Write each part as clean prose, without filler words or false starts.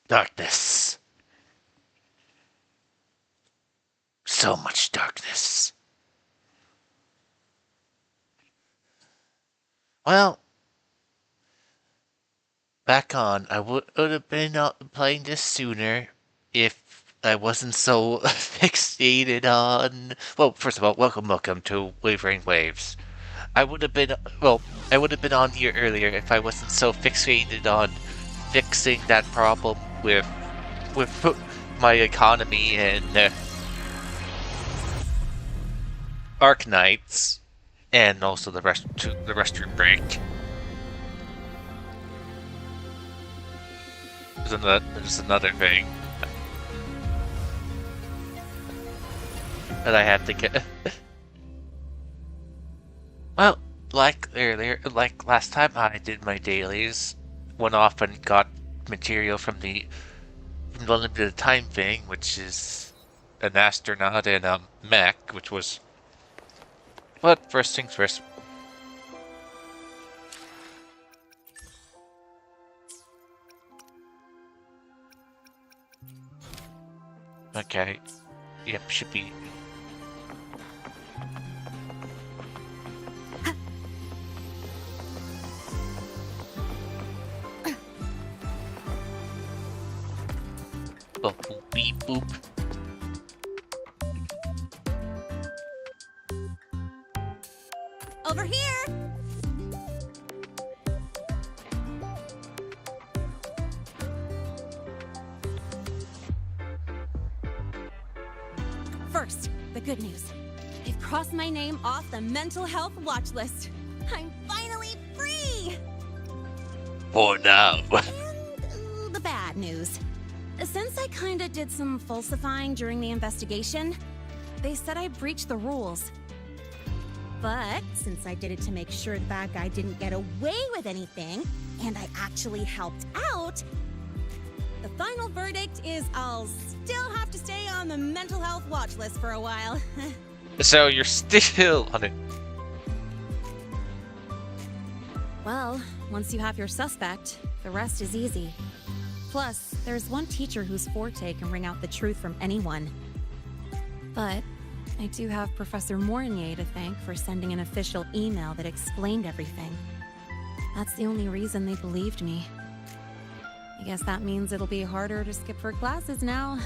Darkness. So much darkness. Well, back on, I would have been playing this sooner if I wasn't so fixated on. Well, first of all, welcome to Wuthering Waves. I would have been, well, I would have been on here earlier if I wasn't so fixated on fixing that problem with my economy and Arknights, and also the restroom break. There's another thing that I have to get. Well, like earlier, like last time I did my dailies, went off and got material from the limited time thing, which is an astronaut and a mech, which was. But first things first. Okay. Yep, should be. Oh, boop, beep, boop. Over here! First, the good news. They've crossed my name off the mental health watch list. I'm finally free! For now. And the bad news. Since I kinda did some falsifying during the investigation, they said I breached the rules. But since I did it to make sure the bad guy didn't get away with anything, and I actually helped out, the final verdict is I'll still have to stay on the mental health watch list for a while. So you're still on it. Well, once you have your suspect, the rest is easy. Plus, there's one teacher whose forte can wring out the truth from anyone. But I do have Professor Mornier to thank for sending an official email that explained everything. That's the only reason they believed me. I guess that means it'll be harder to skip for classes now.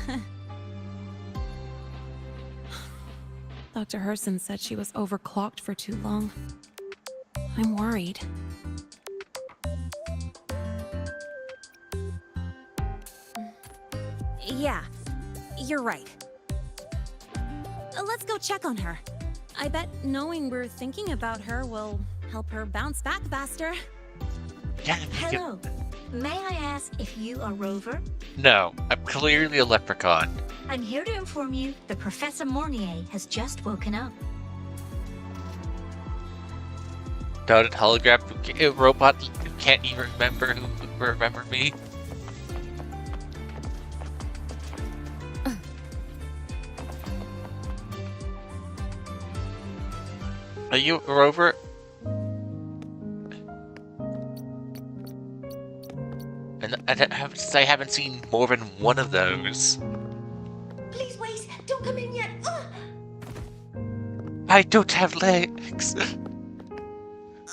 Dr. Herson said she was overclocked for too long. I'm worried. Yeah, you're right. Let's go check on her. I bet knowing we're thinking about her will help her bounce back faster. Yeah, Hello. May I ask if you are Rover? No, I'm clearly a leprechaun. I'm here to inform you that Professor Mornier has just woken up. Dotted hologram robot who can't even remember me. Are you a rover? And I haven't seen more than one of those. Please wait! Don't come in yet! I don't have legs.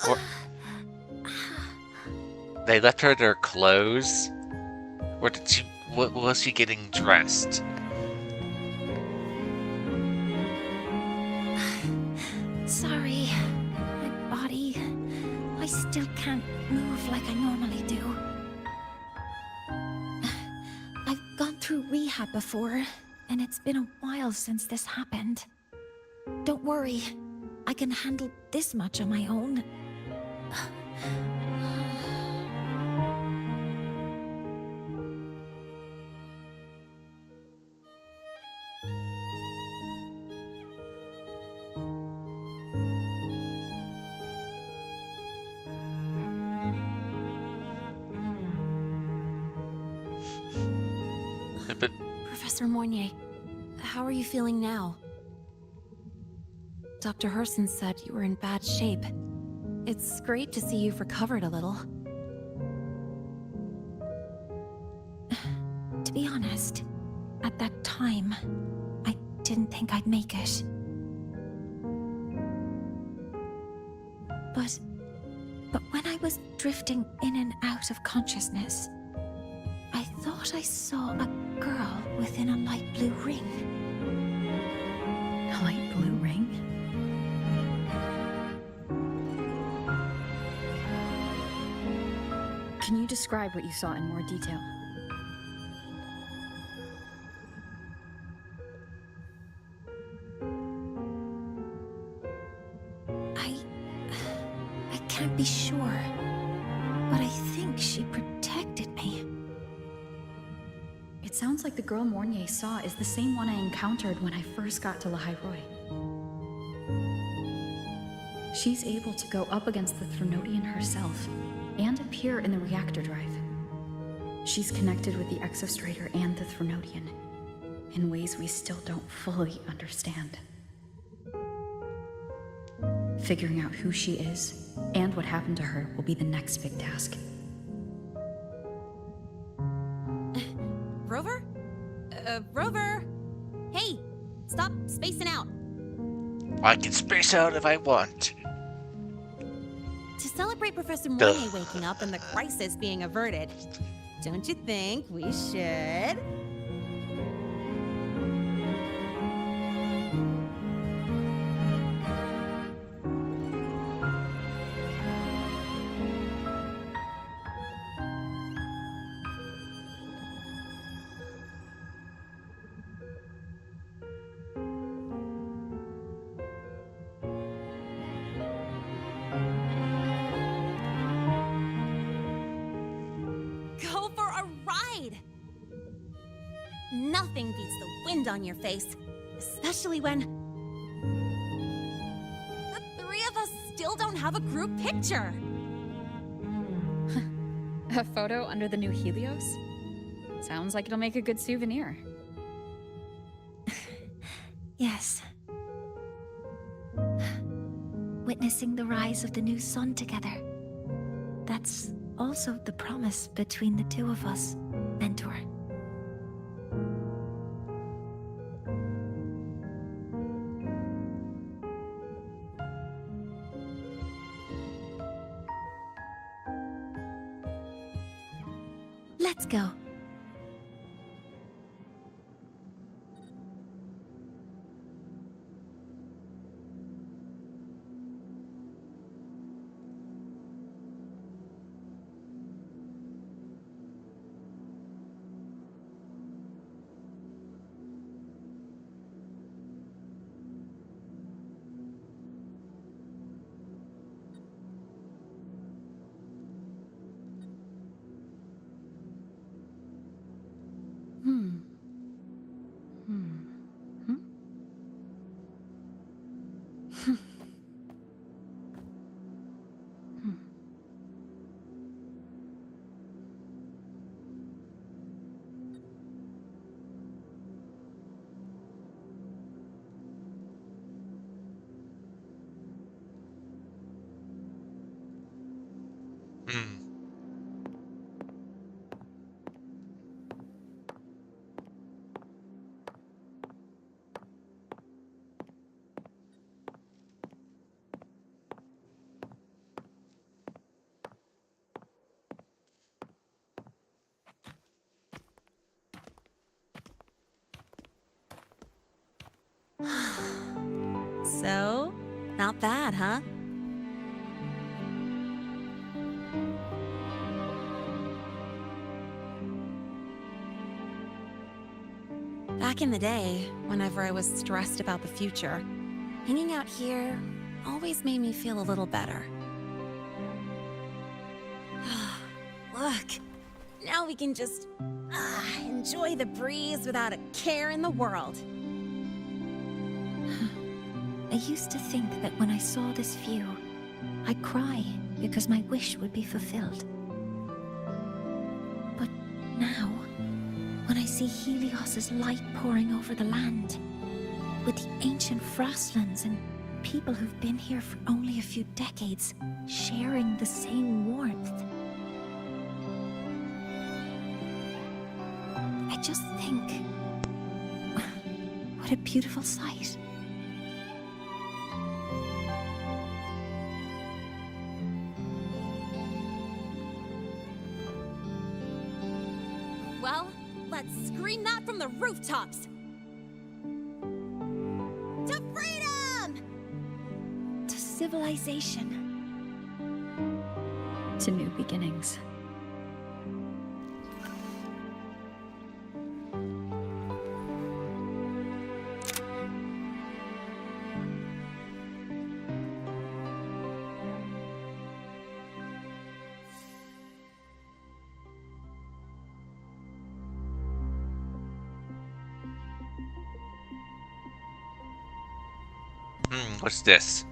Or, they left her their clothes? Or did she? Was she getting dressed? Sorry, my body. I still can't move like I normally do. I've gone through rehab before, and it's been a while since this happened. Don't worry, I can handle this much on my own. But Professor Mornier, how are you feeling now? Dr. Herson said you were in bad shape. It's great to see you've recovered a little. be honest, at that time, I didn't think I'd make it. But when I was drifting in and out of consciousness, I thought I saw a girl within a light blue ring. A light blue ring? Can you describe what you saw in more detail? I can't be sure, but I think she protected me. It sounds like the girl Mornier saw is the same one I encountered when I first got to Lahairoi. She's able to go up against the Threnodian herself and appear in the reactor drive. She's connected with the Exostrator and the Threnodian in ways we still don't fully understand. Figuring out who she is and what happened to her will be the next big task. Rover? Rover? Hey, stop spacing out. I can space out if I want. To celebrate Professor Mornier waking up and the crisis being averted, don't you think we should? Go for a ride! Nothing beats the wind on your face, especially when the three of us still don't have a group picture. A photo under the new Helios? Sounds like it'll make a good souvenir. Yes. Witnessing the rise of the new sun together. That's also the promise between the two of us, Mentor. Let's go. Hmm. So, not bad, huh? Back in the day, whenever I was stressed about the future, hanging out here always made me feel a little better. Look, now we can just enjoy the breeze without a care in the world. I used to think that when I saw this view, I'd cry because my wish would be fulfilled. But now, when I see Helios's light pouring over the land, with the ancient frostlands and people who've been here for only a few decades sharing the same warmth, I I just think... what a beautiful sight. Well, let's scream that from the rooftops! To freedom! To civilization. To new beginnings. What's this?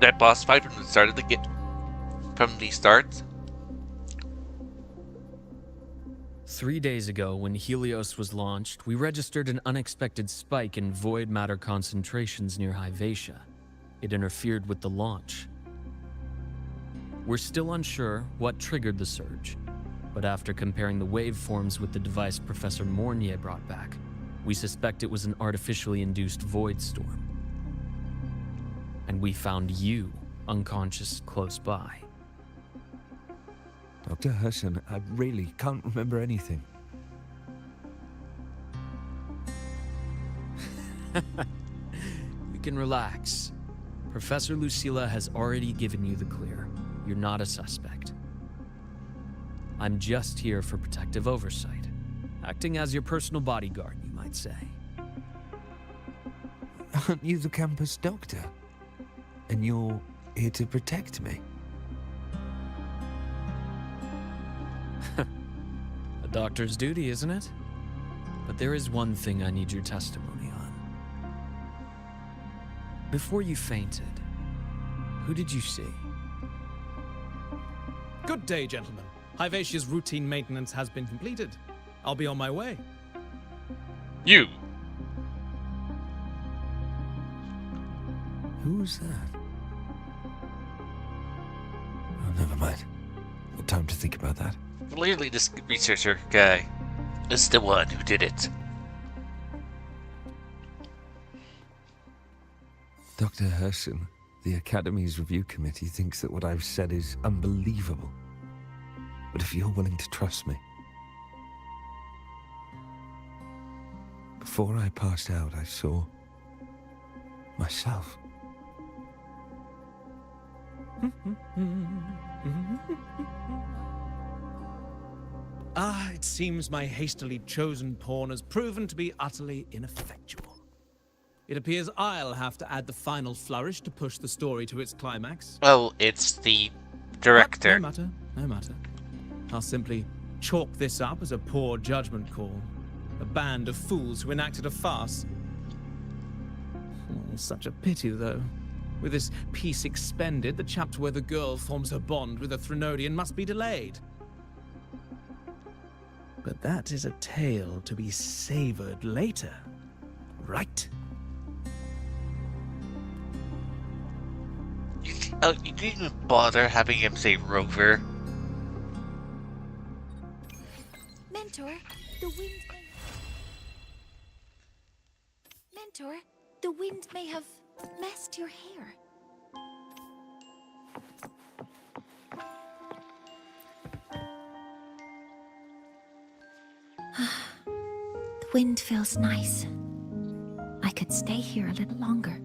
That boss fight from the start of the from the start? 3 days ago, when Helios was launched, we registered an unexpected spike in void matter concentrations near Hyvatia. It interfered with the launch. We're still unsure what triggered the surge, but after comparing the waveforms with the device Professor Mornier brought back, we suspect it was an artificially induced void storm. And we found you unconscious close by. Dr. Herson, I really can't remember anything. You can relax. Professor Lucilla has already given you the clear. You're not a suspect. I'm just here for protective oversight, acting as your personal bodyguard, you might say. Aren't you the campus doctor? And you're here to protect me? A doctor's duty, isn't it? But there is one thing I need your testimony on. Before you fainted, who did you see? Good day, gentlemen. Hyvatia's routine maintenance has been completed. I'll be on my way. You! Who's that? Oh, never mind. No time to think about that. Clearly this researcher guy is the one who did it. Dr. Herson, the Academy's review committee thinks that what I've said is unbelievable. But if you're willing to trust me... Before I passed out, I saw... myself. It seems my hastily chosen pawn has proven to be utterly ineffectual. It appears I'll have to add the final flourish to push the story to its climax. Oh, it's the But director. no matter, no matter. I'll simply chalk this up as a poor judgment call. A band of fools who enacted a farce. Oh, such a pity, though. With this piece expended, the chapter where the girl forms her bond with a Threnodian must be delayed. But that is a tale to be savored later, right? You didn't even bother having him say Rover. Mentor, the wind may... Mentor, the wind may have messed your hair. The wind feels nice. I could stay here a little longer.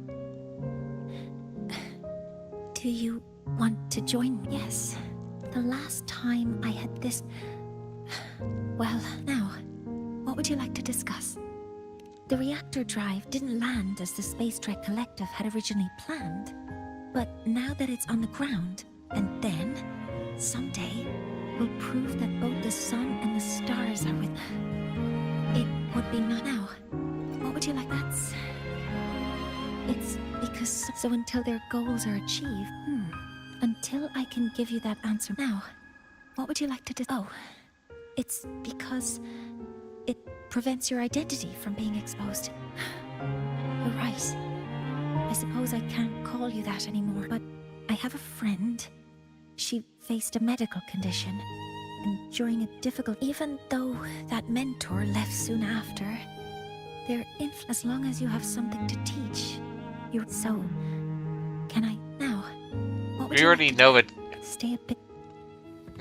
Do you want to join me? Yes. The last time I had this... Well, now, what would you like to discuss? The reactor drive didn't land as the Space Trek Collective had originally planned. But now that it's on the ground, and then, someday, will prove that both the sun and the stars are with... It would be not now. What would you like? It's because... So until their goals are achieved... Until I can give you that answer now, what would you like to do? Oh, it's because it prevents your identity from being exposed. You're right. I suppose I can't call you that anymore, but I have a friend. She faced a medical condition, and during a difficult... Even though that mentor left soon after, they're as long as you have something to teach. You... So, can I now? What would We you already like to know do? it. Stay a bit...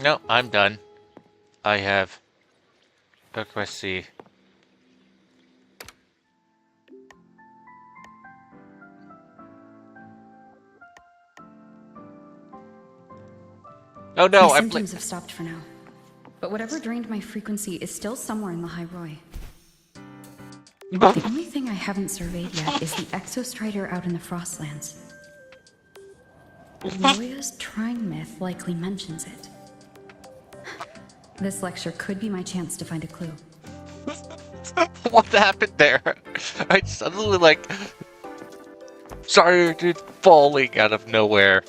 No, I'm done. I have. Let's see. Oh no, My I symptoms have stopped for now. But whatever drained my frequency is still somewhere in the High Roy. The only thing I haven't surveyed yet is the exostrider out in the Frostlands. Roya's Trine myth likely mentions it. This lecture could be my chance to find a clue. What happened there? I suddenly started falling out of nowhere.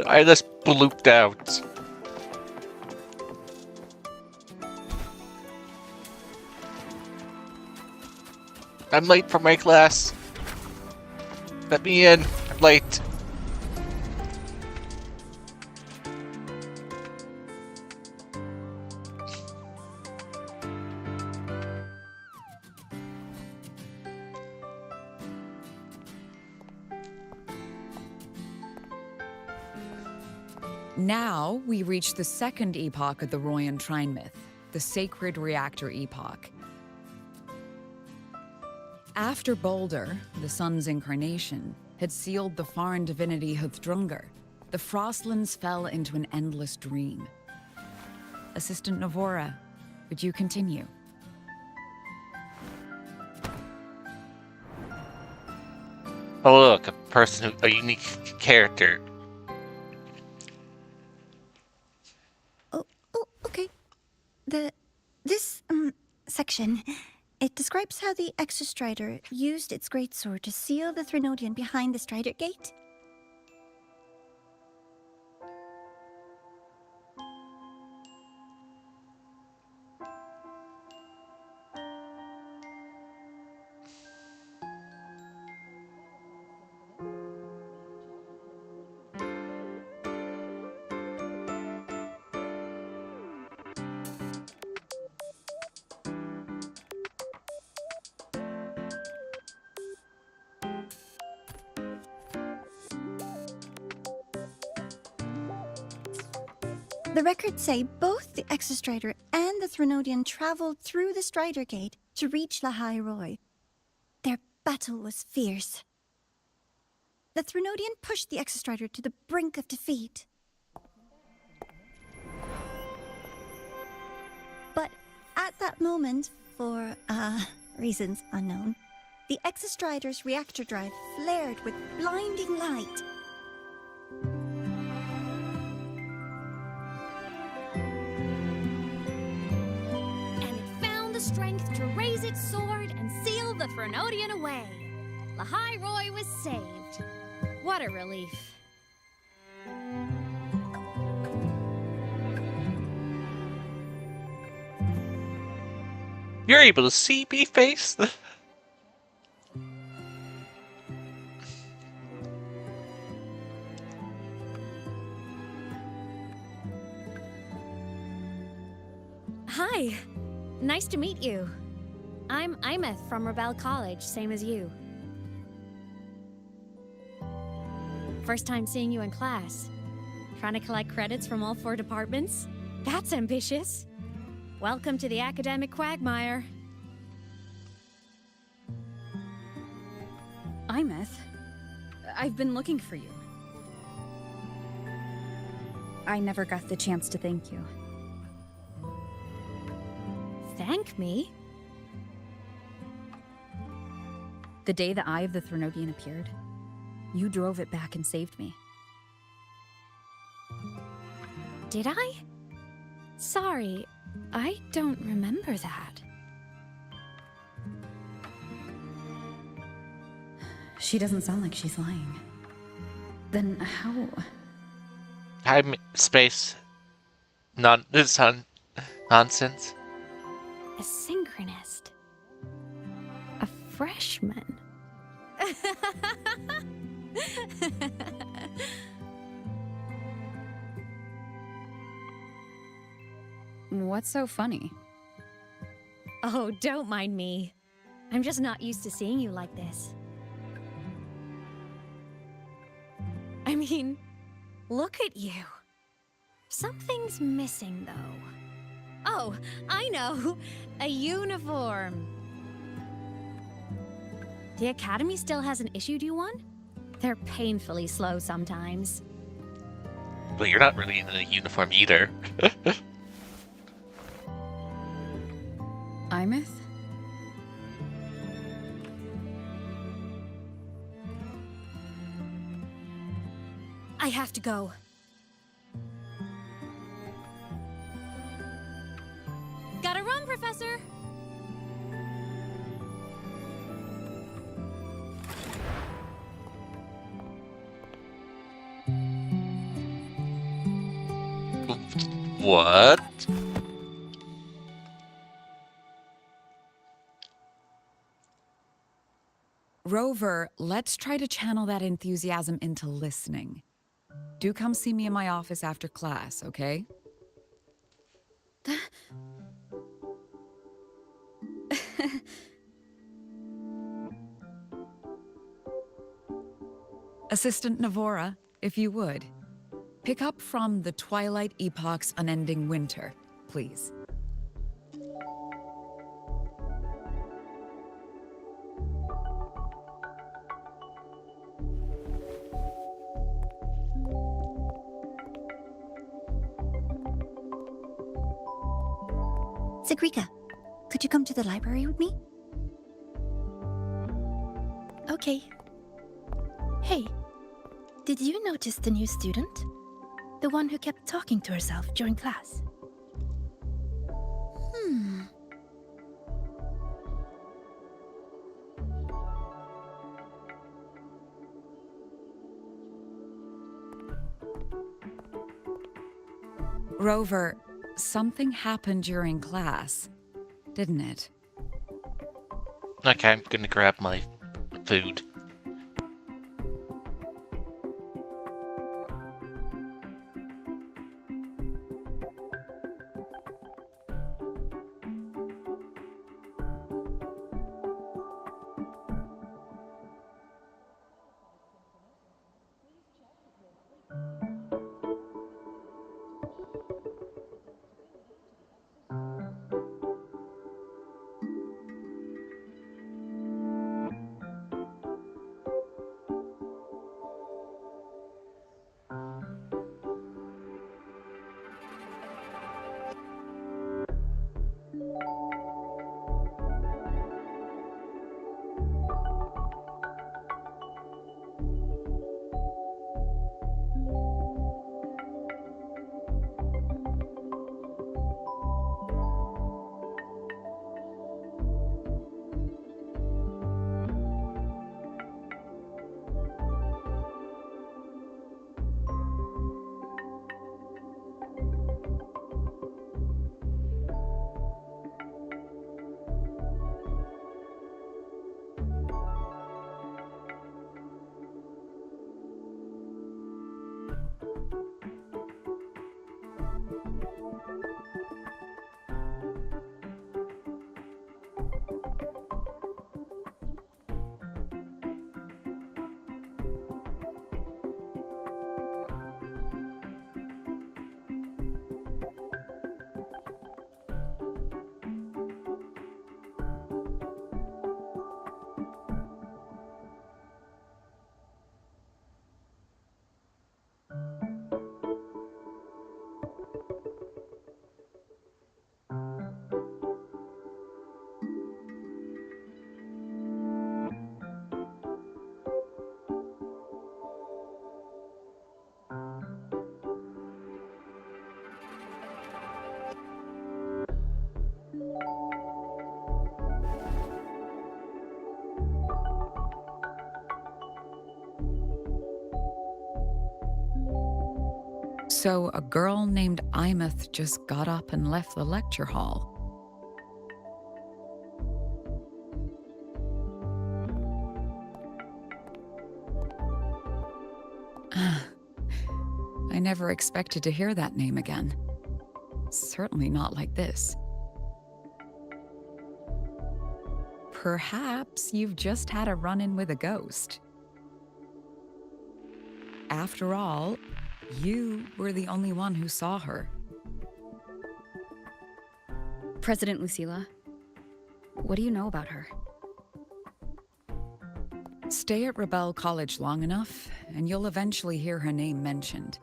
I just blooped out. I'm late for my class. Let me in. I'm late. Now we reach the second epoch of the Royan Trine myth, the Sacred Reactor Epoch. After Baldur, the sun's incarnation, had sealed the foreign divinity Huthrungur, the Frostlands fell into an endless dream. Assistant Navora, would you continue? Oh look, a unique character. Okay. This section, it describes how the Exostrider used its greatsword to seal the Threnodian behind the Strider Gate. The records say both the Exostrider and the Threnodian traveled through the Strider Gate to reach La High Roy. Their battle was fierce. The Threnodian pushed the Exostrider to the brink of defeat. But at that moment, for reasons unknown, the Exostrider's reactor drive flared with blinding light. Strength to raise its sword and seal the Threnodian away. La High Roy was saved. What a relief. You're able to see me face? Hi. Nice to meet you. I'm Imeth from Rebel College, same as you. First time seeing you in class. Trying to collect credits from all 4 departments? That's ambitious. Welcome to the academic quagmire. Imeth, I've been looking for you. I never got the chance to thank you. Thank me? The day the Eye of the Threnodian appeared, you drove it back and saved me. Did I? Sorry, I don't remember that. She doesn't sound like she's lying. Then how... I'm space. Nonsense. A synchronist. A freshman. What's so funny? Oh, don't mind me. I'm just not used to seeing you like this. I mean, look at you. Something's missing, though. Oh, I know! A uniform! The Academy still hasn't issued you one? They're painfully slow sometimes. But you're not really in a uniform either. Imeth? I have to go. Gotta run, Professor! What? Rover, let's try to channel that enthusiasm into listening. Do come see me in my office after class, okay? Assistant Navora, if you would. Pick up from the Twilight Epoch's Unending Winter, please. Sagrika, could you come to the library with me? Okay. Hey, did you notice the new student? The one who kept talking to herself during class? Rover, something happened during class, didn't it? Okay, I'm gonna grab my food. So a girl named Imeth just got up and left the lecture hall. I never expected to hear that name again. Certainly not like this. Perhaps you've just had a run-in with a ghost. After all, you were the only one who saw her. President Lucilla, what do you know about her? Stay at Rebel College long enough, and you'll eventually hear her name mentioned.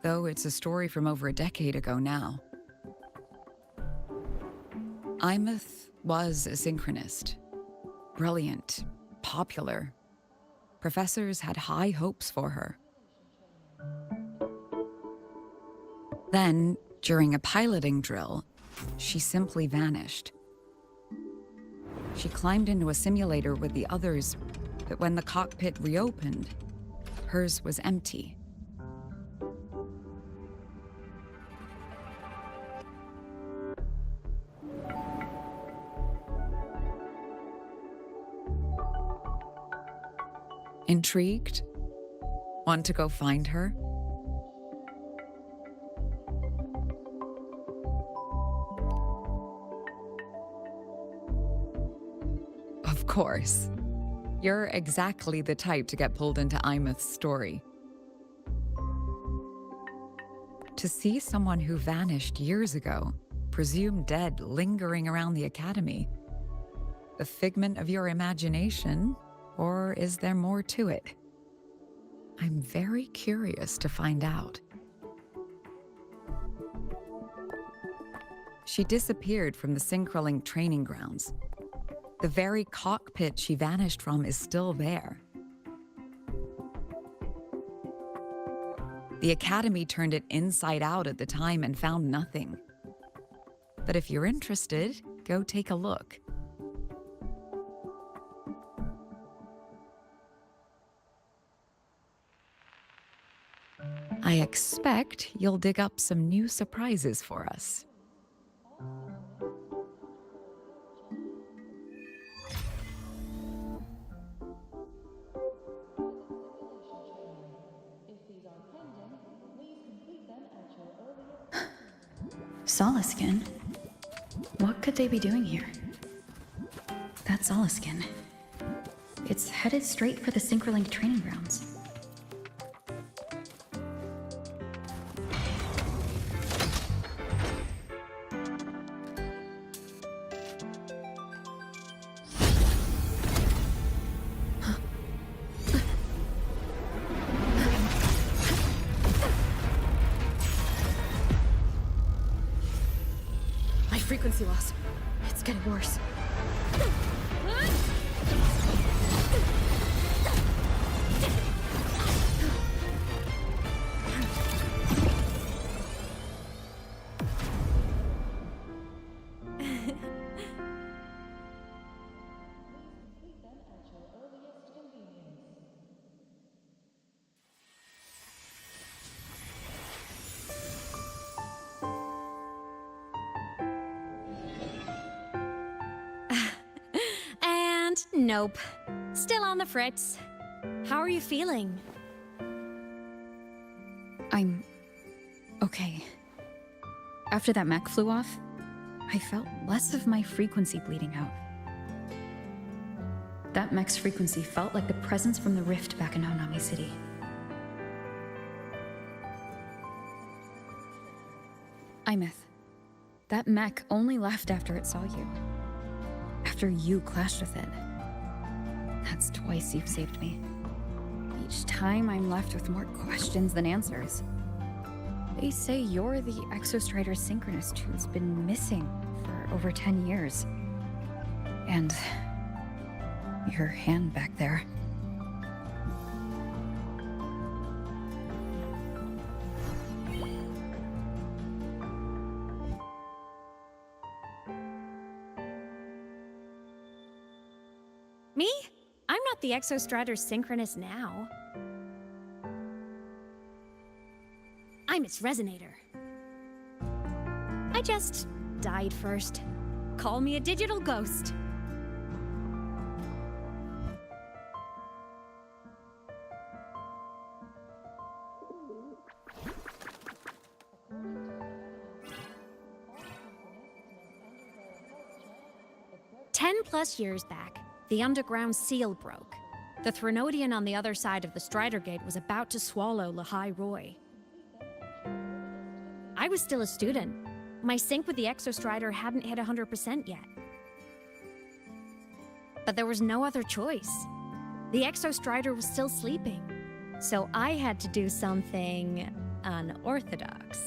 Though it's a story from over a decade ago now. Imeth was a synchronist. Brilliant, popular. Professors had high hopes for her. Then, during a piloting drill, she simply vanished. She climbed into a simulator with the others, but when the cockpit reopened, hers was empty. Intrigued? Want to go find her? Of course. You're exactly the type to get pulled into Imeth's story. To see someone who vanished years ago, presumed dead, lingering around the Academy, a figment of your imagination, or is there more to it? I'm very curious to find out. She disappeared from the Synchrolink training grounds. The very cockpit she vanished from is still there. The Academy turned it inside out at the time and found nothing. But if you're interested, go take a look. I expect you'll dig up some new surprises for us. Solaskin? What could they be doing here? That Solaskin. It's headed straight for the Synchrolink training grounds. My frequency loss. It's getting worse. And nope. Still on the fritz. How are you feeling? I'm okay. After that mech flew off, I felt less of my frequency bleeding out. That mech's frequency felt like the presence from the rift back in Onami City. Imeth, that mech only left after it saw you. After you clashed with it. That's twice you've saved me. Each time I'm left with more questions than answers. They say you're the Exostrider synchronist who's been missing for over 10 years. And your hand back there. Me? I'm not the Exostrider synchronist now. I'm its resonator. I just died first. Call me a digital ghost. 10+ years back, the underground seal broke. The Threnodian on the other side of the Strider Gate was about to swallow Lahai Roy. I was still a student. My sync with the Exostrider hadn't hit 100% yet. But there was no other choice. The Exostrider was still sleeping, so I had to do something unorthodox.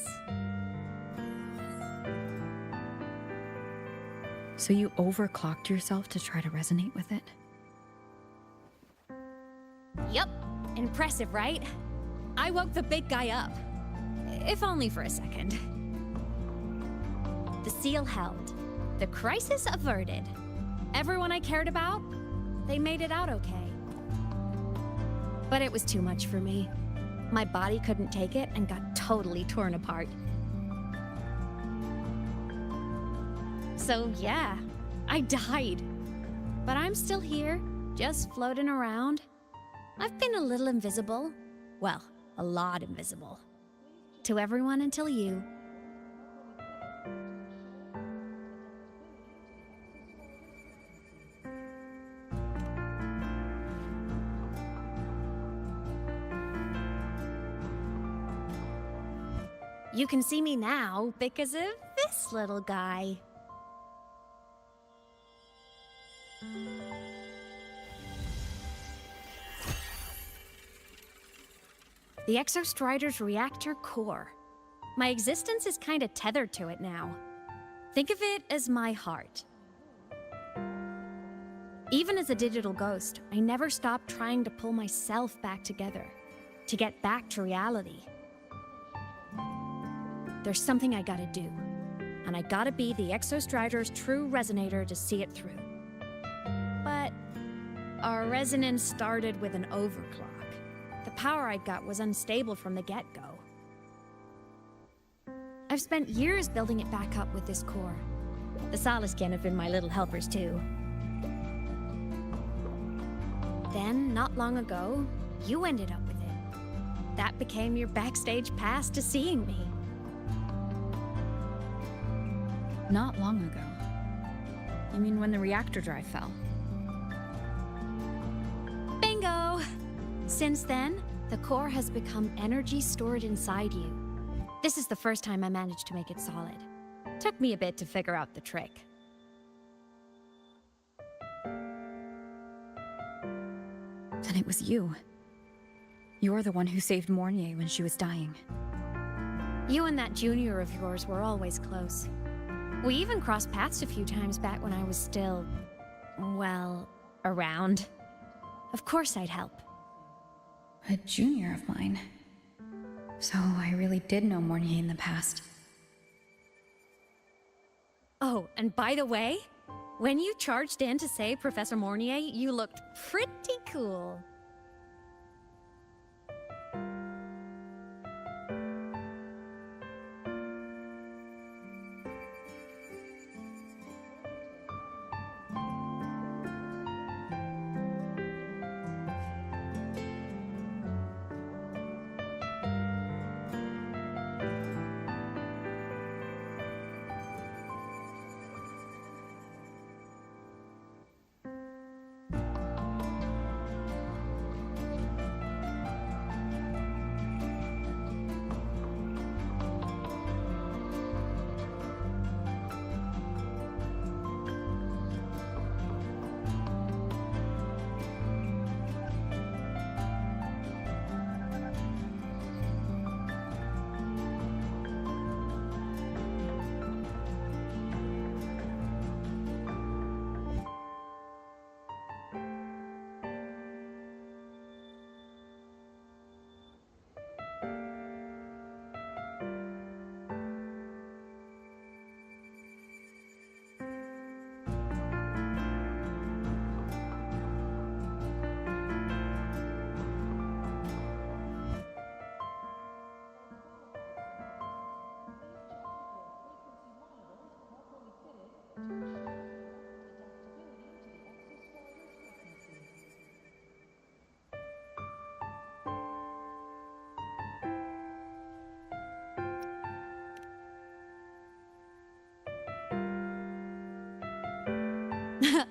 So you overclocked yourself to try to resonate with it? Yup. Impressive, right? I woke the big guy up. If only for a second. The seal held. The crisis averted. Everyone I cared about, they made it out okay. But it was too much for me. My body couldn't take it and got totally torn apart. So yeah, I died. But I'm still here, just floating around. I've been a little invisible. Well, a lot invisible. To everyone until you. You can see me now because of this little guy. The Exostrider's reactor core. My existence is kinda tethered to it now. Think of it as my heart. Even as a digital ghost, I never stopped trying to pull myself back together, to get back to reality. There's something I gotta do, and I gotta be the Exostrider's true resonator to see it through. But our resonance started with an overclock. The power I got was unstable from the get-go. I've spent years building it back up with this core. The Solaskin have been my little helpers too. Then, not long ago, you ended up with it. That became your backstage pass to seeing me. Not long ago. You mean when the reactor drive fell? Bingo! Since then, the core has become energy stored inside you. This is the first time I managed to make it solid. Took me a bit to figure out the trick. Then it was you. You're the one who saved Mornier when she was dying. You and that junior of yours were always close. We even crossed paths a few times back when I was still, well, around. Of course I'd help. A junior of mine. So I really did know Mornier in the past. Oh, and by the way, when you charged in to save Professor Mornier, you looked pretty cool.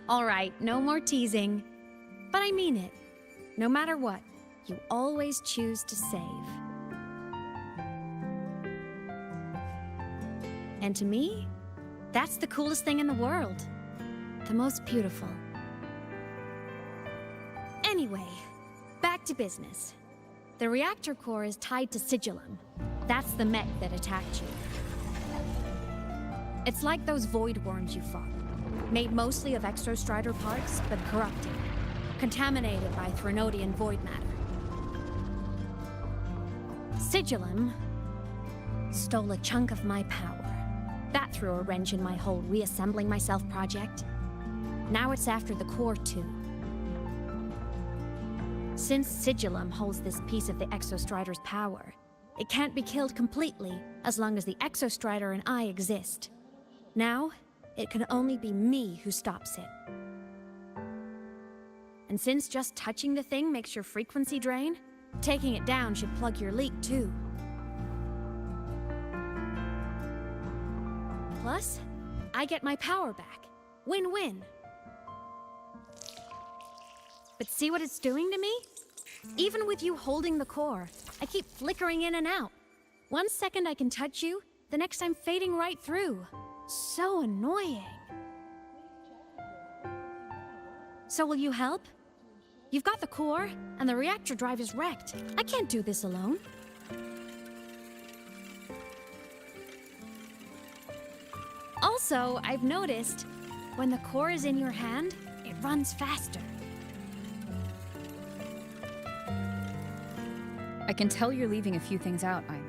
Alright, no more teasing. But I mean it. No matter what, you always choose to save. And to me, that's the coolest thing in the world. The most beautiful. Anyway, back to business. The reactor core is tied to Sigillum. That's the mech that attacked you. It's like those void worms you fought. Made mostly of exostrider parts, but corrupted. Contaminated by Threnodian void matter. Sigillum stole a chunk of my power. That threw a wrench in my whole reassembling myself project. Now it's after the core too. Since Sigillum holds this piece of the Exostrider's power, it can't be killed completely as long as the Exostrider and I exist. Now, it can only be me who stops it. And since just touching the thing makes your frequency drain, taking it down should plug your leak too. Plus, I get my power back. Win-win. But see what it's doing to me? Even with you holding the core, I keep flickering in and out. 1 second I can touch you, the next I'm fading right through. So annoying. So will you help? You've got the core, and the reactor drive is wrecked. I can't do this alone. Also, I've noticed, when the core is in your hand, it runs faster. I can tell you're leaving a few things out, Imeth.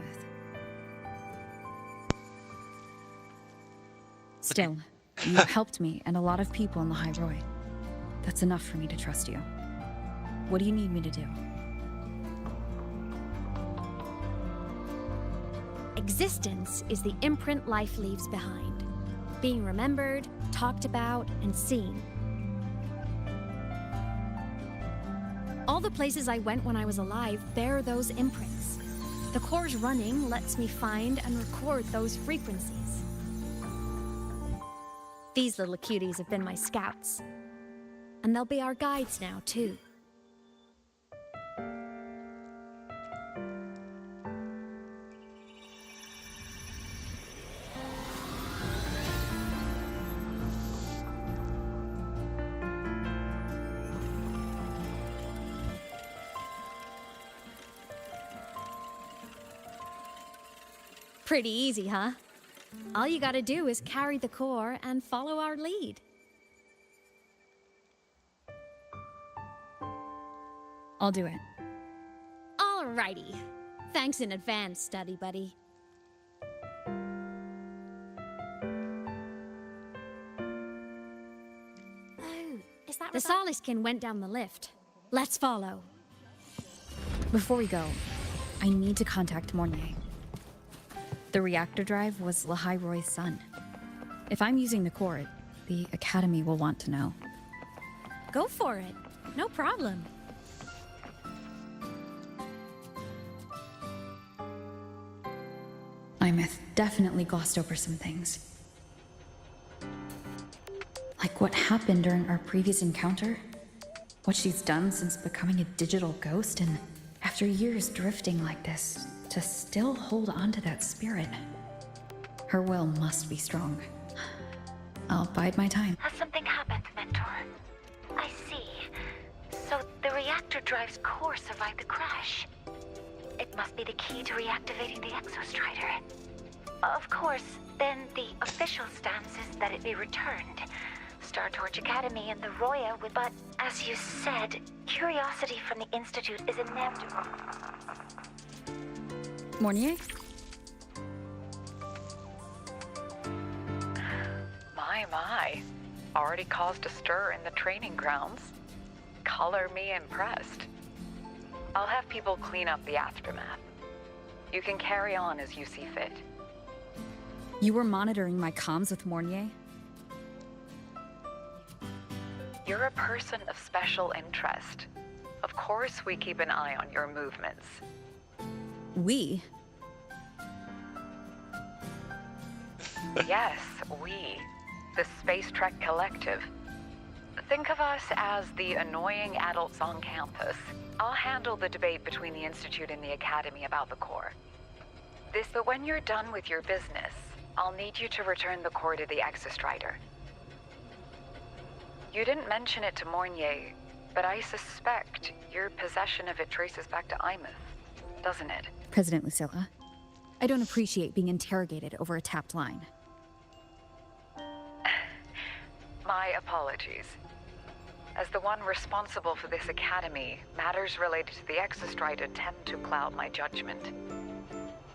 Still, you helped me and a lot of people in the High Roy. That's enough for me to trust you. What do you need me to do? Existence is the imprint life leaves behind. Being remembered, talked about, and seen. All the places I went when I was alive bear those imprints. The core's running lets me find and record those frequencies. These little cuties have been my scouts. And they'll be our guides now, too. Pretty easy, huh? All you gotta do is carry the core and follow our lead. I'll do it. Alrighty. Thanks in advance, study buddy. Oh, is that the Soliskin went down the lift. Let's follow. Before we go, I need to contact Mornier. The reactor drive was Lahai Roy's son. If I'm using the core, the Academy will want to know. Go for it. No problem. Imeth definitely glossed over some things. Like what happened during our previous encounter. What she's done since becoming a digital ghost, and after years drifting like this, to still hold on to that spirit. Her will must be strong. I'll bide my time. Has something happened, Mentor? I see. So the reactor drive's core survived the crash. It must be the key to reactivating the Exostrider. Of course, then the official stance is that it be returned. Star Torch Academy and the Roya would... But, as you said, curiosity from the Institute is inevitable. Mornier? My. Already caused a stir in the training grounds. Color me impressed. I'll have people clean up the aftermath. You can carry on as you see fit. You were monitoring my comms with Mornier? You're a person of special interest. Of course we keep an eye on your movements. We? Yes, we. The Space Trek Collective. Think of us as the annoying adults on campus. I'll handle the debate between the Institute and the Academy about the core. But when you're done with your business, I'll need you to return the core to the Exostrider. You didn't mention it to Mornier, but I suspect your possession of it traces back to Imeth, doesn't it? President Lucilla, I don't appreciate being interrogated over a tapped line. My apologies. As the one responsible for this academy, matters related to the Exostrider tend to cloud my judgment.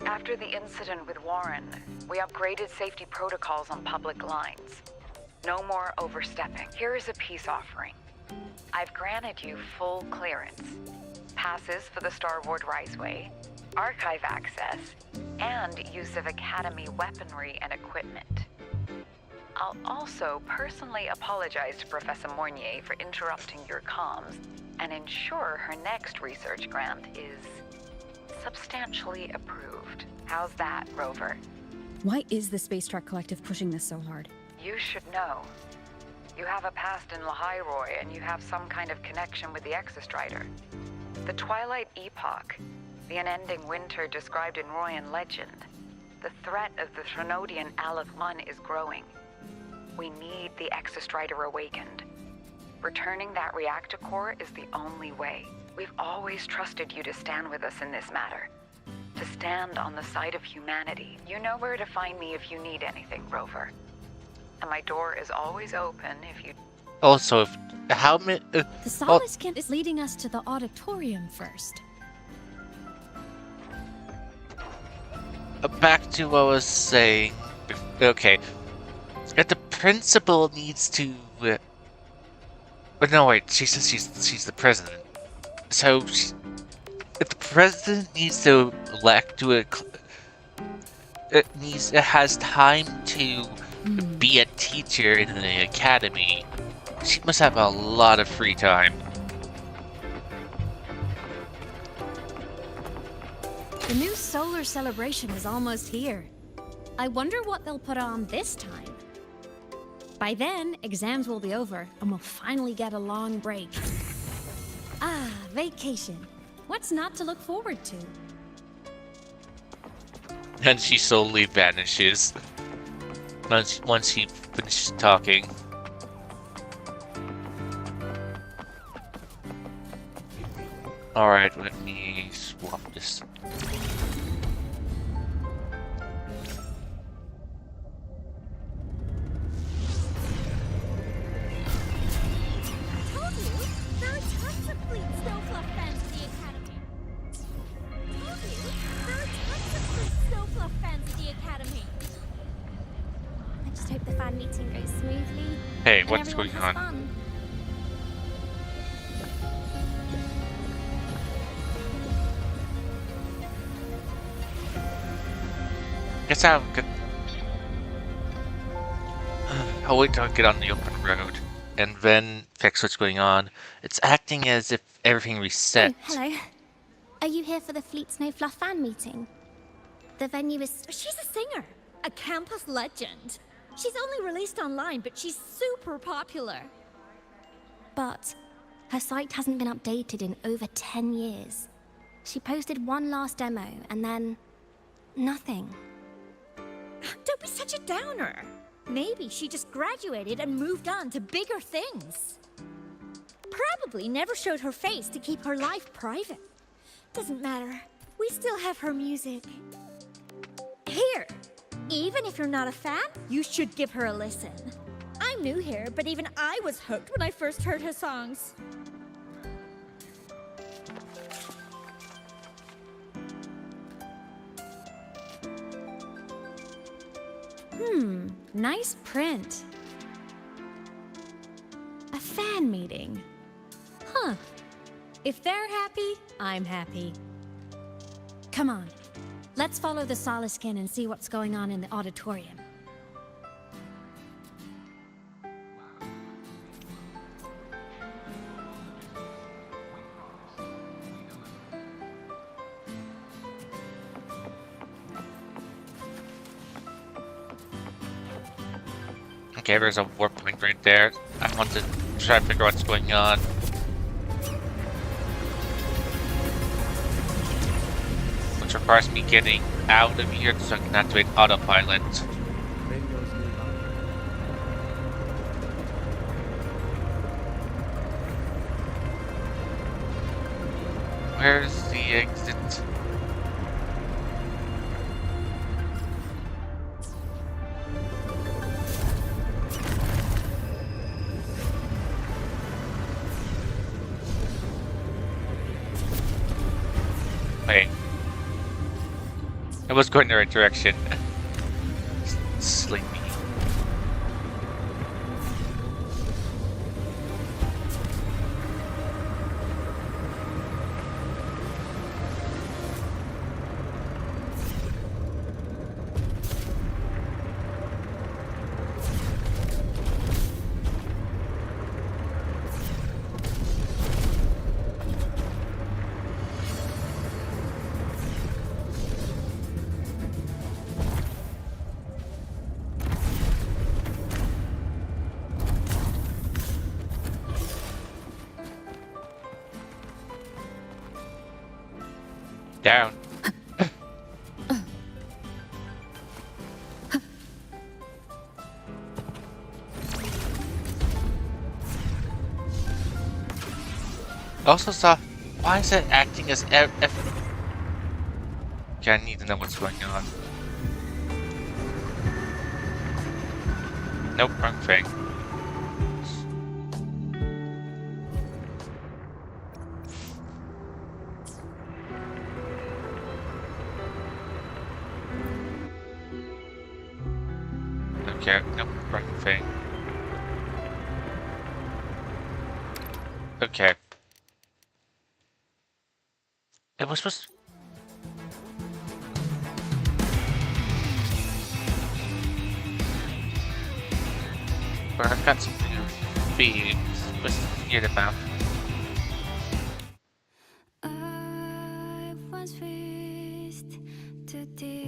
After the incident with Warren, we upgraded safety protocols on public lines. No more overstepping. Here is a peace offering. I've granted you full clearance, passes for the Starboard Riseway, archive access, and use of Academy weaponry and equipment. I'll also personally apologize to Professor Mornier for interrupting your comms and ensure her next research grant is substantially approved. How's that, Rover? Why is the Space Trek Collective pushing this so hard? You should know. You have a past in Lahairoi, and you have some kind of connection with the Exostrider. The Twilight Epoch, the unending winter described in Royan legend. The threat of the Threnodian Aleph 1 is growing. We need the Exostrider awakened. Returning that reactor core is the only way. We've always trusted you to stand with us in this matter. To stand on the side of humanity. You know where to find me if you need anything, Rover. And my door is always open if you... Also, how many... The Solace Kit is leading us to the auditorium first. Back to what I was saying. Okay. If the principal needs to... But no, wait. She says she's the president. So, if the president needs to elect to a... It has time to be a teacher in the academy. She must have a lot of free time. The new solar celebration is almost here. I wonder what they'll put on this time. By then, exams will be over, and we'll finally get a long break. Ah, vacation. What's not to look forward to? And she slowly vanishes. Once she finishes talking. Alright, let me swap this. Hey, what's going on? Guess I'll wait till I get on the open road and then fix what's going on. It's acting as if everything reset. Oh, hello. Are you here for the Fleet Snow Fluff fan meeting? The venue is... She's a singer, a campus legend. She's only released online, but she's super popular. But her site hasn't been updated in over 10 years. She posted one last demo, and then... nothing. Don't be such a downer. Maybe she just graduated and moved on to bigger things. Probably never showed her face to keep her life private. Doesn't matter. We still have her music. Here. Even if you're not a fan, you should give her a listen. I'm new here, but even I was hooked when I first heard her songs. Nice print. A fan meeting. Huh. If they're happy, I'm happy. Come on. Let's follow the Solaskin and see what's going on in the auditorium. Okay, there's a warp point right there. I want to trying to figure out what's going on. Which requires me getting out of here so I can activate autopilot. Where's the exit? Wait. I was going the right direction. Sleepy. Down. Also saw, why is it acting as F? Okay, I need to know what's going on. Nope, wrong thing. Okay, nope, wrong thing. Okay. It was supposed to... Where I've got something to feed. What's near the mouth? I was raised to this.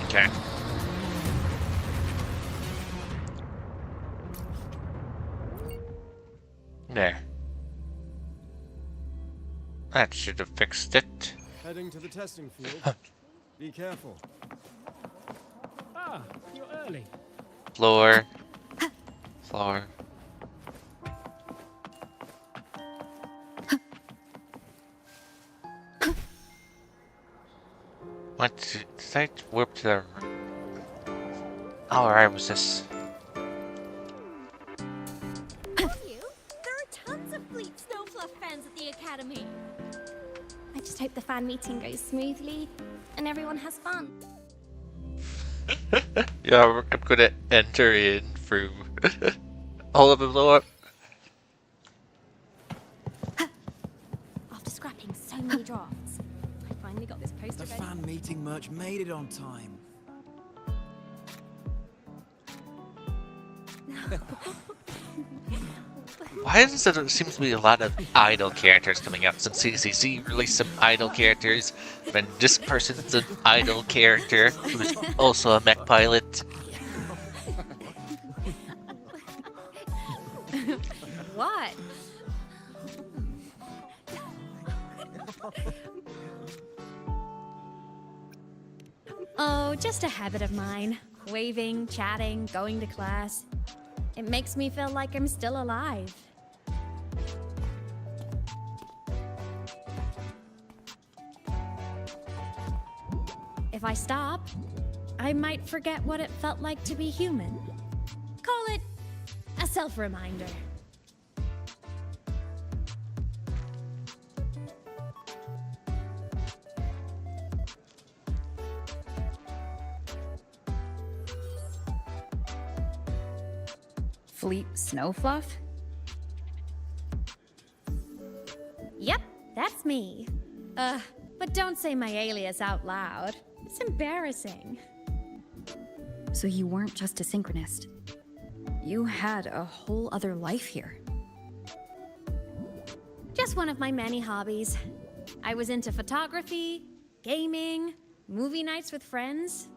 Okay. There. That should have fixed it. Heading to the testing field. Be careful. Ah, you're early. Floor. Floor. What? Did I warp to the... Oh, where was this? There are tons of Fleet Snowfluff fans at the Academy. I just just hope the fan meeting goes smoothly and everyone has fun. Yeah, I'm gonna enter in through all of the door. After scrapping so many drafts, I finally got this poster The ready. fan meeting merch made it on time. Why does there seems to be a lot of idol characters coming out? Since CCC released some idol characters, and this person's an idol character who's also a mech pilot. What? Oh, just a habit of mine. Waving, chatting, going to class. It makes me feel like I'm still alive. If I stop, I might forget what it felt like to be human. Call it a self-reminder. Fleet Snowfluff? Yep, that's me. But don't say my alias out loud. It's embarrassing. So you weren't just a synchronist. You had a whole other life here. Just one of my many hobbies. I was into photography, gaming, movie nights with friends.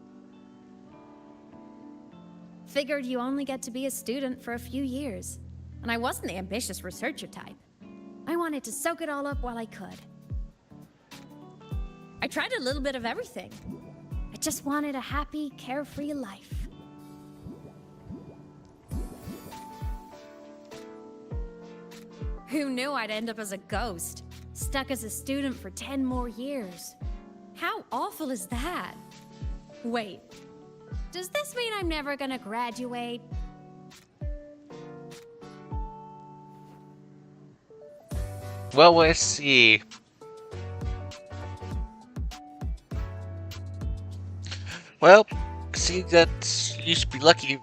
Figured you only get to be a student for a few years. And I wasn't the ambitious researcher type. I wanted to soak it all up while I could. I tried a little bit of everything. I just wanted a happy, carefree life. Who knew I'd end up as a ghost, stuck as a student for 10 more years? How awful is that? Wait, does this mean I'm never gonna graduate? Well, we'll see. Well, see that you should be lucky.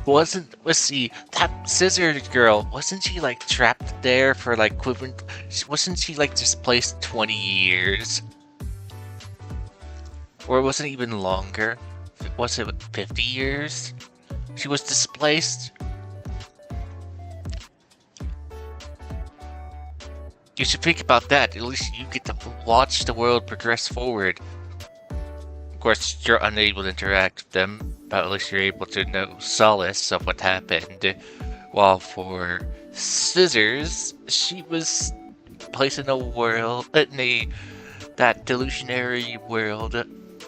Let's see, that scissor girl, wasn't she like trapped there for like equivalent, wasn't she like displaced 20 years? Or was it even longer? Was it 50 years? She was displaced? You should think about that, at least you get to watch the world progress forward. Of course, you're unable to interact with them, but at least you're able to know solace of what happened. While for Scissors, she was placed in a world, that delusionary world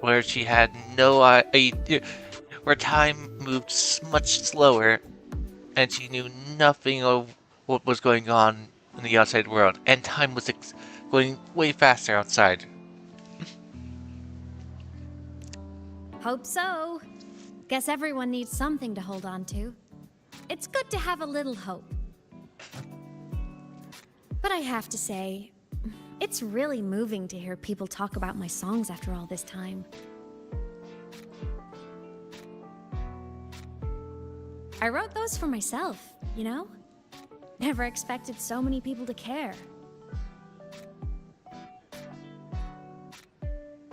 where she had no idea, where time moved much slower, and she knew nothing of what was going on in the outside world, and time was going way faster outside. Hope so. Guess everyone needs something to hold on to. It's good to have a little hope. But I have to say, it's really moving to hear people talk about my songs after all this time. I wrote those for myself, you know? Never expected so many people to care.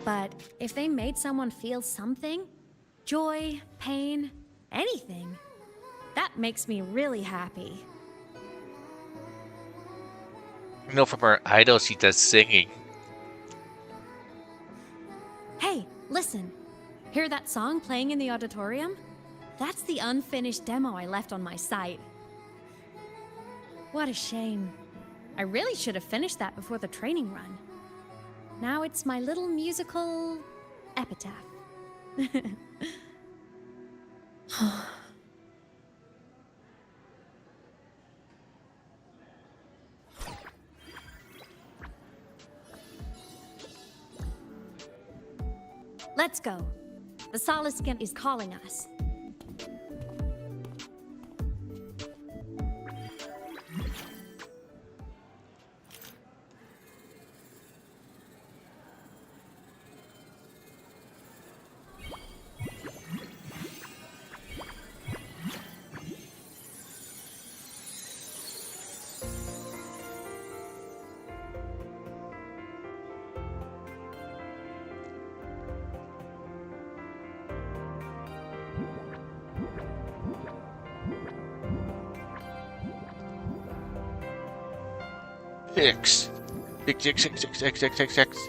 But if they made someone feel something, joy, pain, anything, that makes me really happy. You know, from her idol, she does singing. Hey, listen. Hear that song playing in the auditorium? That's the unfinished demo I left on my site. What a shame. I really should have finished that before the training run. Now it's my little musical epitaph. Let's go. The Soliscan is calling us. X. X, X, X, X, X, X, X, X.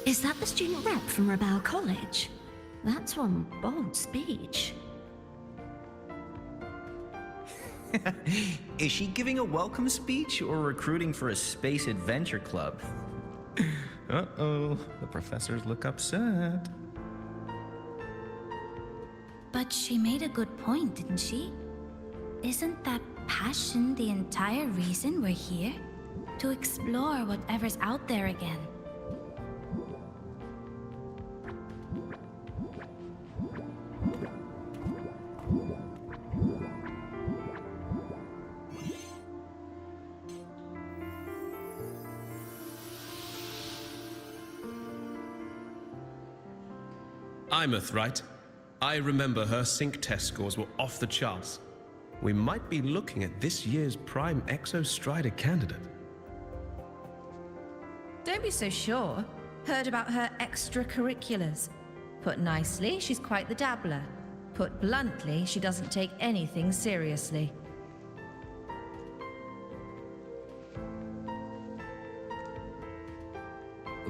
Is that the student rep from Rebel College? That's one bold speech. Is she giving a welcome speech or recruiting for a space adventure club? Uh-oh, the professors look upset. But she made a good point, didn't she? Isn't that passion the entire reason we're here? To explore whatever's out there again. Imeth, right? I remember her sync test scores were off the charts. We might be looking at this year's prime Exostrider candidate. Don't be so sure. Heard about her extracurriculars. Put nicely, she's quite the dabbler. Put bluntly, she doesn't take anything seriously.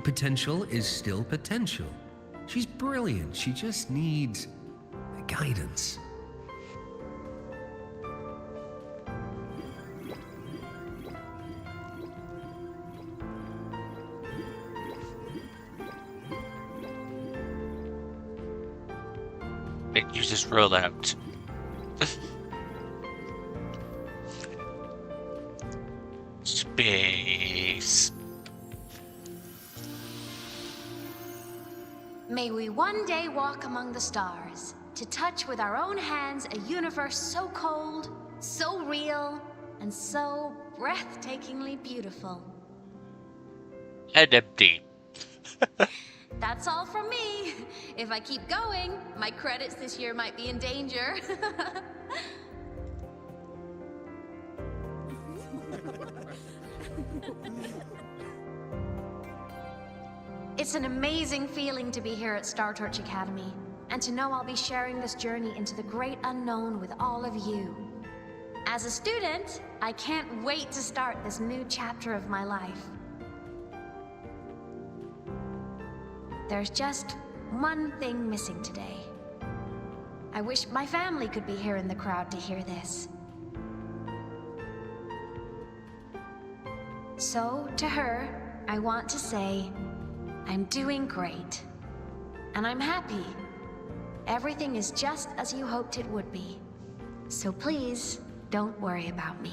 Potential is still potential. She's brilliant. She just needs guidance. It uses rollout. Space. May we one day walk among the stars, to touch with our own hands a universe so cold, so real, and so breathtakingly beautiful. And empty. That's all from me. If I keep going, my credits this year might be in danger. It's an amazing feeling to be here at Star Torch Academy, and to know I'll be sharing this journey into the great unknown with all of you. As a student, I can't wait to start this new chapter of my life. There's just one thing missing today. I wish my family could be here in the crowd to hear this. So, to her, I want to say, I'm doing great. And I'm happy. Everything is just as you hoped it would be. So please, don't worry about me.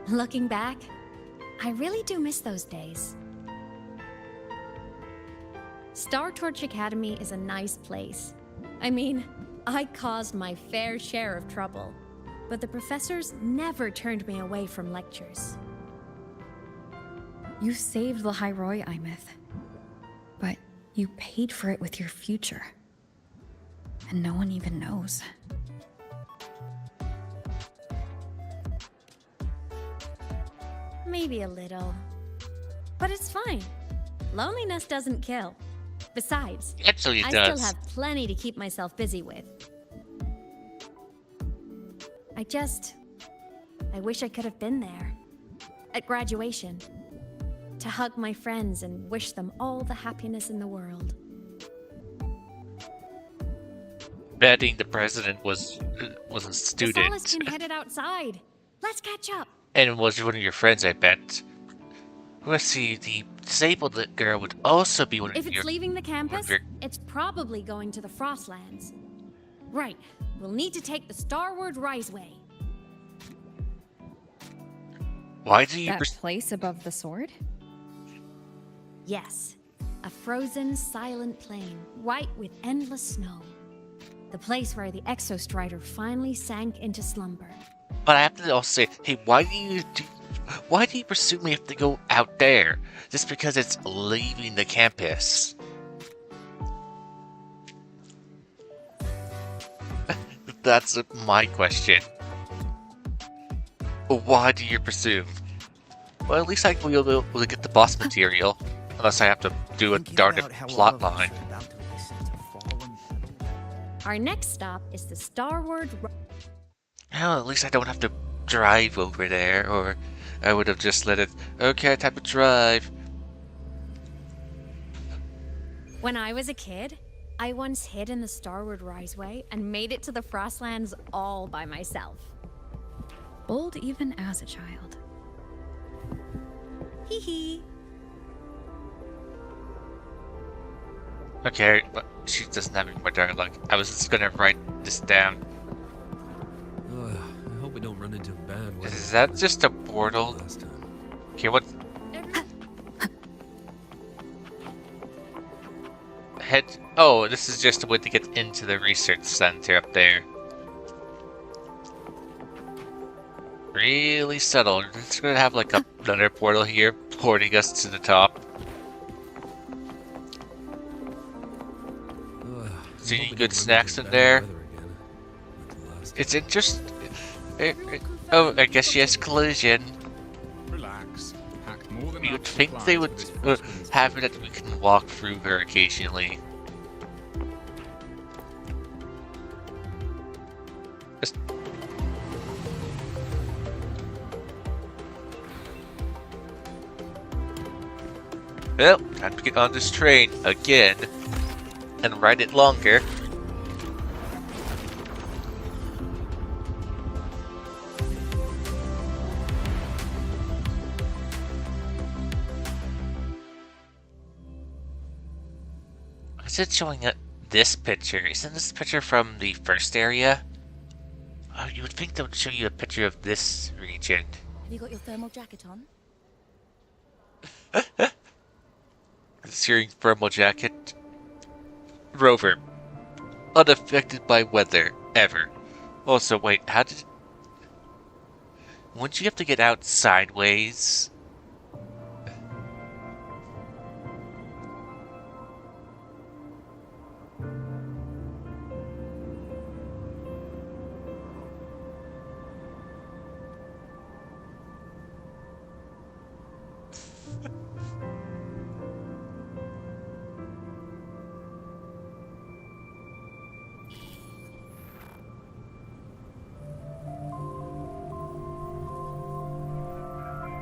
Looking back, I really do miss those days. Star Torch Academy is a nice place. I mean, I caused my fair share of trouble, but the professors never turned me away from lectures. You saved the Hyroi, Imeth. But you paid for it with your future. And no one even knows. Maybe a little. But it's fine. Loneliness doesn't kill. Besides, Actually, it I does. still have plenty to keep myself busy with. I wish I could have been there. At graduation. To hug my friends and wish them all the happiness in the world. Betting the president was a The student. Solace team headed outside. Let's catch up. And was one of your friends, I bet. Let's see, the disabled girl would also be one If of it's your... leaving the campus, one of your- it's probably going to the Frostlands. Right. We'll need to take the Starward Riseway. Why do you... That place above the sword? Yes. A frozen, silent plain, white with endless snow. The place where the Exostrider finally sank into slumber. But I have to also say, hey, why do you presume we have to go out there? Just because it's leaving the campus? That's my question. Why do you presume? Well, at least I will be able to get the boss material. Unless I have to do a darn plot line. Our next stop is the Starward Road. Well, at least I don't have to drive over there, or I would have just let it, okay, time to drive. When I was a kid, I once hid in the Starward Riseway and made it to the Frostlands all by myself. Bold even as a child. Hee hee. Okay, but she doesn't have any more dialogue. I was just gonna write this down. I hope we don't run into bad weather. Is that just a portal? Okay, what? Head. Oh, this is just a way to get into the research center up there. Really subtle. It's gonna have like another portal here, porting us to the top. See any good snacks in there? It's interesting. Oh, I guess she has collision. Relax. You would think they would have it that we can walk through her occasionally. Just... Well, time to get on this train again and ride it longer. Is it showing this picture? Isn't this picture from the first area? Oh, you would think they would show you a picture of this region. Have you got your thermal jacket on? Searing thermal jacket. Rover. Unaffected by weather, ever. Also, wait, how did... Wouldn't you have to get out sideways?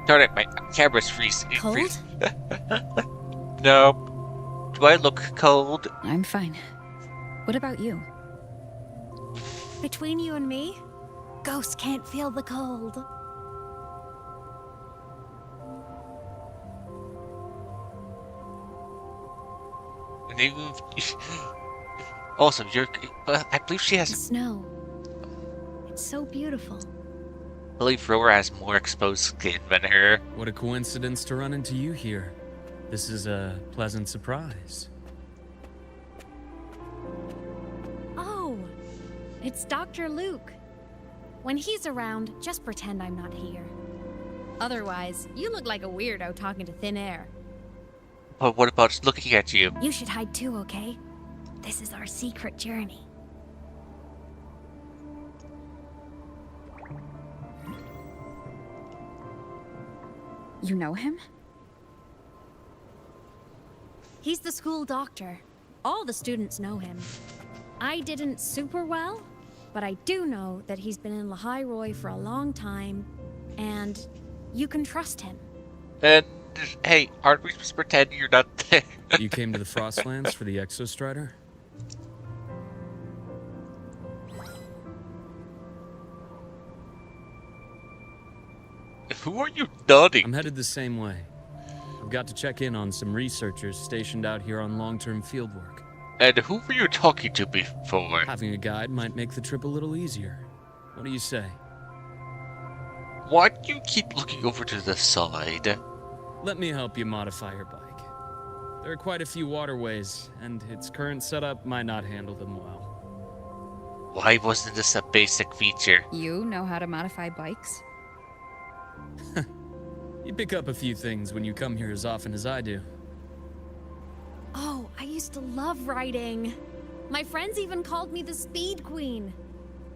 Darn it, my camera's freezing. Cold? No. Do I look cold? I'm fine. What about you? Between you and me, ghosts can't feel the cold. Also, I believe she has... Snow. It's so beautiful. I believe Rover has more exposed skin than her. What a coincidence to run into you here. This is a pleasant surprise. Oh, it's Dr. Luke. When he's around, just pretend I'm not here. Otherwise, you look like a weirdo talking to thin air. But what about looking at you? You should hide too, okay? This is our secret journey. You know him? He's the school doctor. All the students know him. I didn't super well, but I do know that he's been in Lahai for a long time, and you can trust him. And, hey, aren't we supposed to pretend you're not there? You came to the Frostlands for the Exostrider? Who are you nodding? I'm headed the same way. I've got to check in on some researchers stationed out here on long-term fieldwork. And who were you talking to before? Having a guide might make the trip a little easier. What do you say? Why do you keep looking over to the side? Let me help you modify your bike. There are quite a few waterways, and its current setup might not handle them well. Why wasn't this a basic feature? You know how to modify bikes? You pick up a few things when you come here as often as I do. Oh, I used to love riding. My friends even called me the Speed Queen.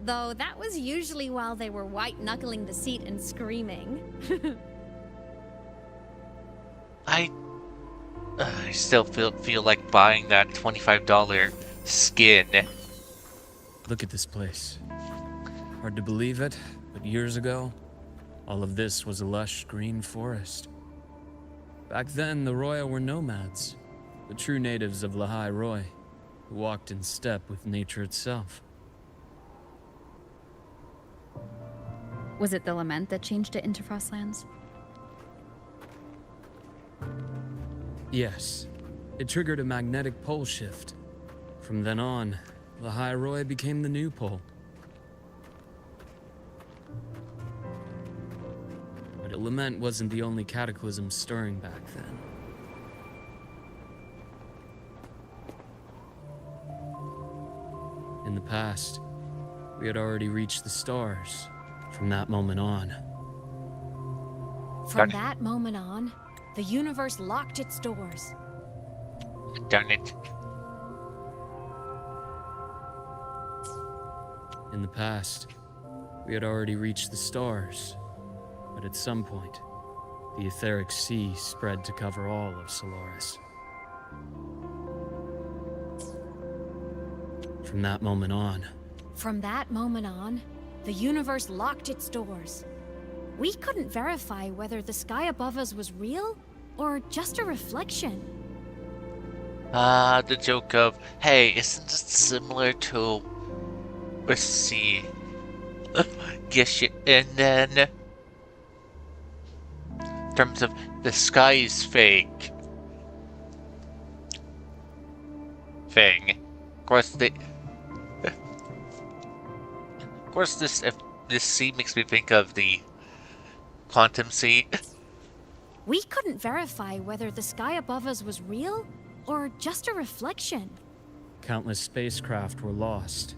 Though that was usually while they were white-knuckling the seat and screaming. I still feel like buying that $25 skin. Look at this place. Hard to believe it, but years ago, all of this was a lush green forest. Back then, the Roya were nomads, the true natives of Lahai Roy, who walked in step with nature itself. Was it the lament that changed it into Frostlands? Yes, it triggered a magnetic pole shift. From then on, Lahai Roy became the new pole. But a lament wasn't the only cataclysm stirring back then. In the past, we had already reached the stars. From that moment on. From that moment on, the universe locked its doors. Darn it. In the past, we had already reached the stars, but at some point, the etheric sea spread to cover all of Solaris. From that moment on. From that moment on, the universe locked its doors. We couldn't verify whether the sky above us was real or just a reflection. The joke of, hey, isn't this similar to... Let's see... Guess you... And then... In terms of, the sky is fake. Thing. Of course, this sea makes me think of the quantum sea. We couldn't verify whether the sky above us was real or just a reflection. Countless spacecraft were lost.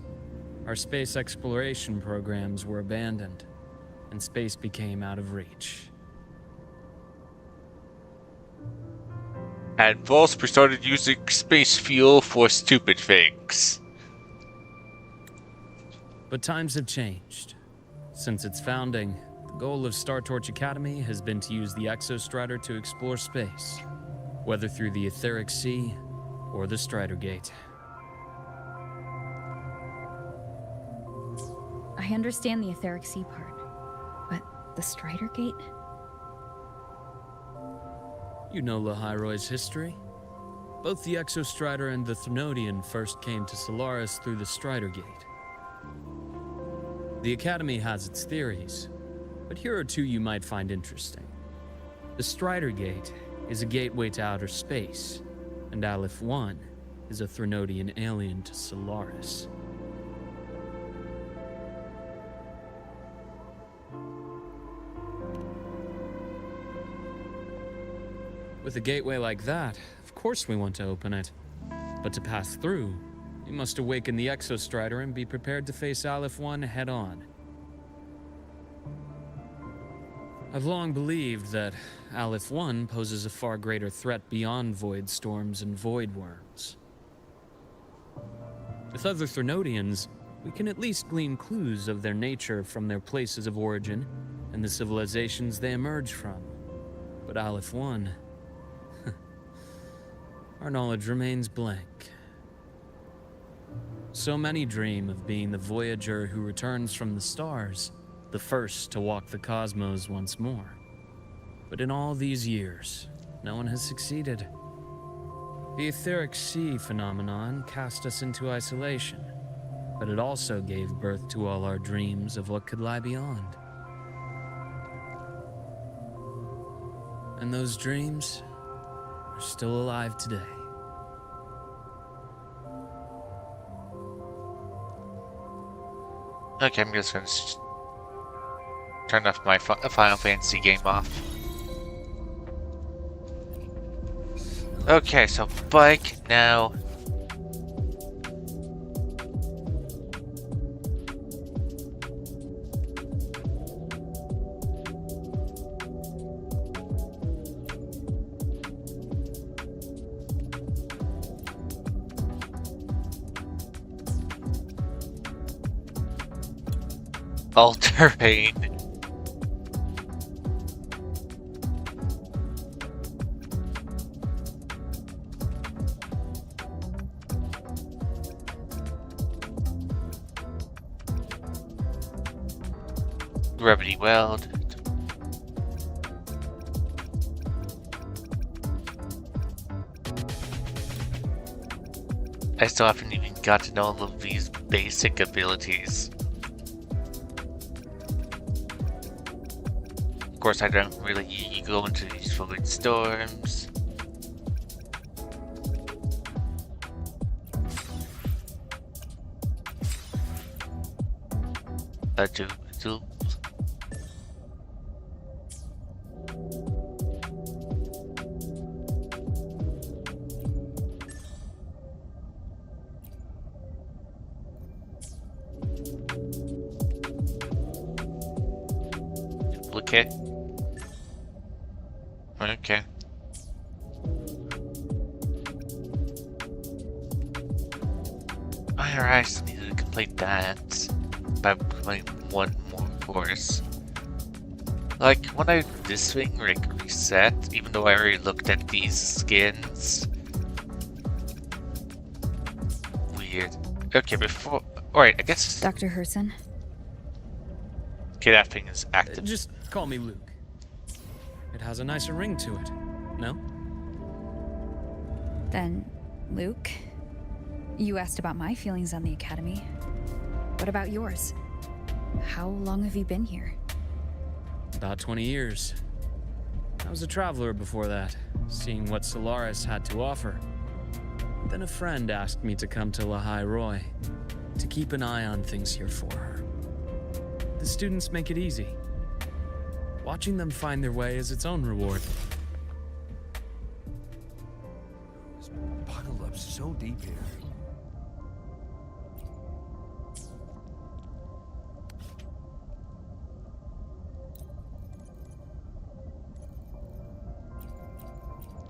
Our space exploration programs were abandoned, and space became out of reach. And thus we started using space fuel for stupid things. But times have changed. Since its founding, the goal of Star Torch Academy has been to use the Exostrider to explore space, whether through the Etheric Sea or the Strider Gate. I understand the Etheric Sea part, but the Strider Gate? You know Lahai Roy's history. Both the Exostrider and the Thnodian first came to Solaris through the Strider Gate. The Academy has its theories, but here are two you might find interesting. The Strider Gate is a gateway to outer space, and Aleph 1 is a Thnodian alien to Solaris. With a gateway like that, of course we want to open it. But to pass through, we must awaken the Exostrider and be prepared to face Aleph 1 head-on. I've long believed that Aleph 1 poses a far greater threat beyond void storms and void worms. With other Thnodians, we can at least glean clues of their nature from their places of origin and the civilizations they emerge from. But Aleph 1... our knowledge remains blank. So many dream of being the Voyager who returns from the stars, the first to walk the cosmos once more. But in all these years, no one has succeeded. The Etheric Sea phenomenon cast us into isolation, but it also gave birth to all our dreams of what could lie beyond. And those dreams are still alive today. Okay, I'm just gonna turn off my Final Fantasy game off. Okay, so bike now. all terrain. Gravity weld. I still haven't even gotten all of these basic abilities. Of course, I don't really go into these fluid storms. Do. Duplicate. Okay. Alright, I just needed to complete that by playing one more course. Like, when I this thing like reset, even though I already looked at these skins. Weird. Okay, before. Alright, I guess. Dr. Herson? Okay, that thing is active. Just call me Luke. It has a nicer ring to it, no? Then, Luke, you asked about my feelings on the Academy. What about yours? How long have you been here? About 20 years. I was a traveler before that, seeing what Solaris had to offer. Then a friend asked me to come to Lahai Roy, to keep an eye on things here for her. The students make it easy. Watching them find their way is its own reward. Buckled up so deep here.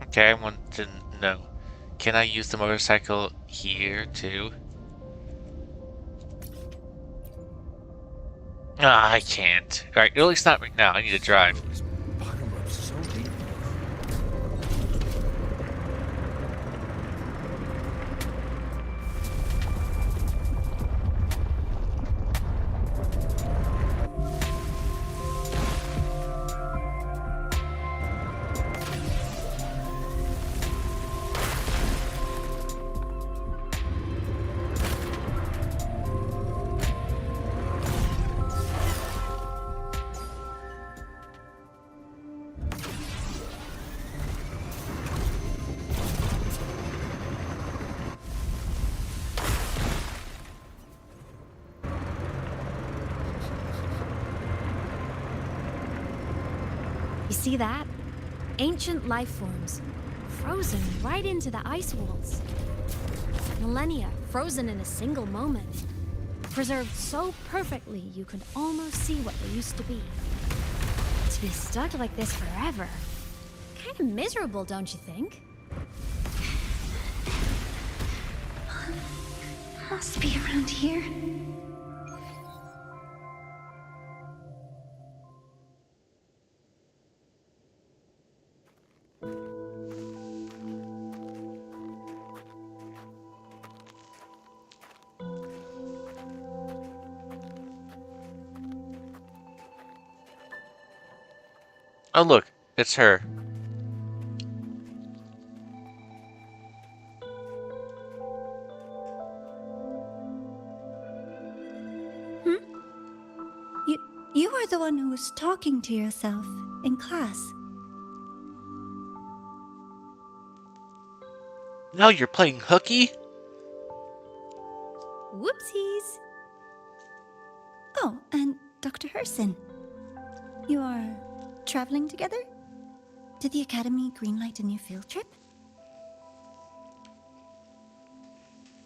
Okay, I want to know. Can I use the motorcycle here too? Ah, I can't. Alright, at least not right now. I need to drive. Buckled up so deep. You see that? Ancient life forms, frozen right into the ice walls. Millennia frozen in a single moment. Preserved so perfectly you could almost see what they used to be. To be stuck like this forever. Kind of miserable, don't you think? Must be around here. Oh look, it's her. You are the one who was talking to yourself in class. Now you're playing hooky? Whoopsies. Oh, and Dr. Herson. You are traveling together? Did the Academy greenlight a new field trip?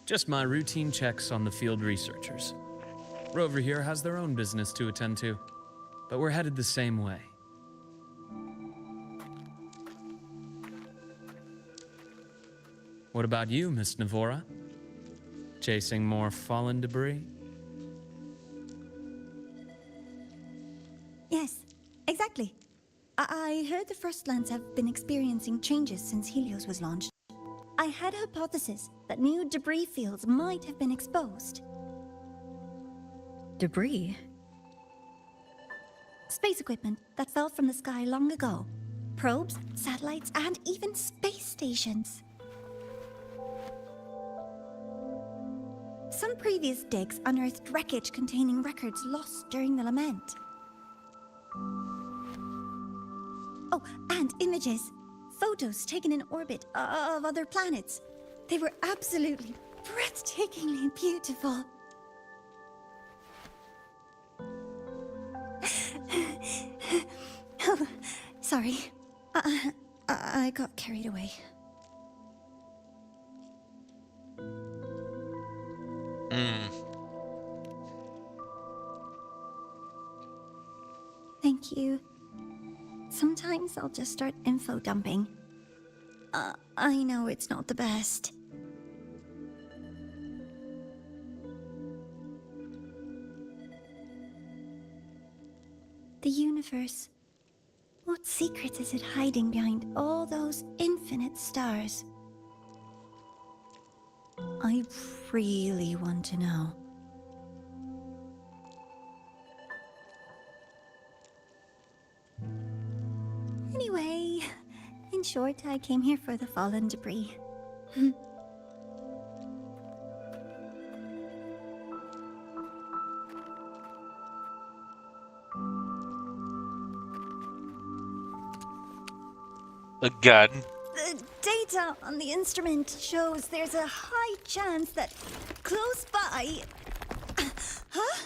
Just my routine checks on the field researchers. Rover here has their own business to attend to, but we're headed the same way. What about you, Miss Navora? Chasing more fallen debris? Yes, exactly. I heard the Frostlands have been experiencing changes since Helios was launched. I had a hypothesis that new debris fields might have been exposed. Debris? Space equipment that fell from the sky long ago. Probes, satellites, and even space stations. Some previous digs unearthed wreckage containing records lost during the lament. Oh, and images. Photos taken in orbit of other planets. They were absolutely breathtakingly beautiful. Oh, sorry. I got carried away. Thank you. Sometimes I'll just start info dumping. I know it's not the best. The universe. What secrets is it hiding behind all those infinite stars? I really want to know. Anyway, in short, I came here for the fallen debris. A gun. The data on the instrument shows there's a high chance that close by... Huh?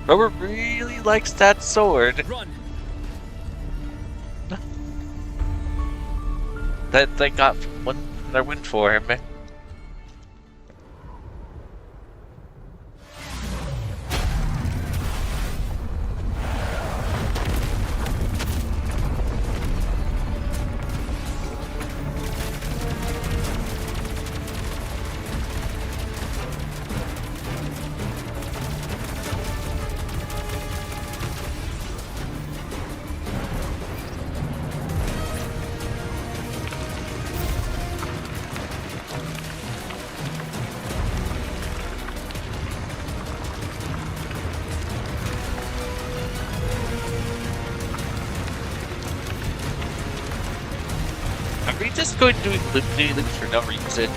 Robert really likes that sword. Run! That they got one that went for him. Are we just going to do eliminating for no reason?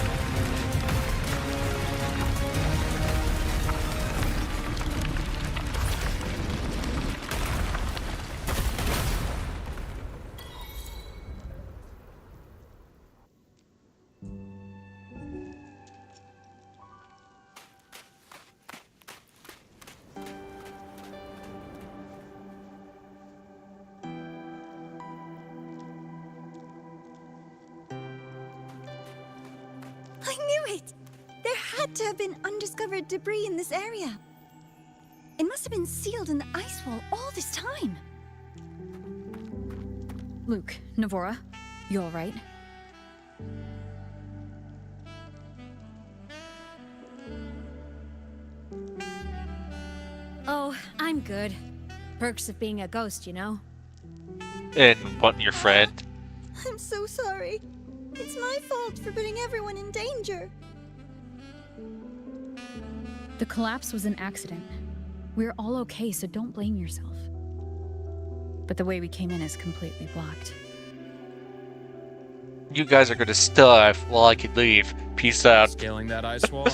I knew it! There had to have been undiscovered debris in this area. It must have been sealed in the ice wall all this time. Luke, Navora, you alright? Oh, I'm good. Perks of being a ghost, you know? And want your friend. I'm so sorry. It's my fault for putting everyone in danger. The collapse was an accident. We're all okay, so don't blame yourself. But the way we came in is completely blocked. You guys are gonna starve while I can leave. Peace out. Scaling that ice wall?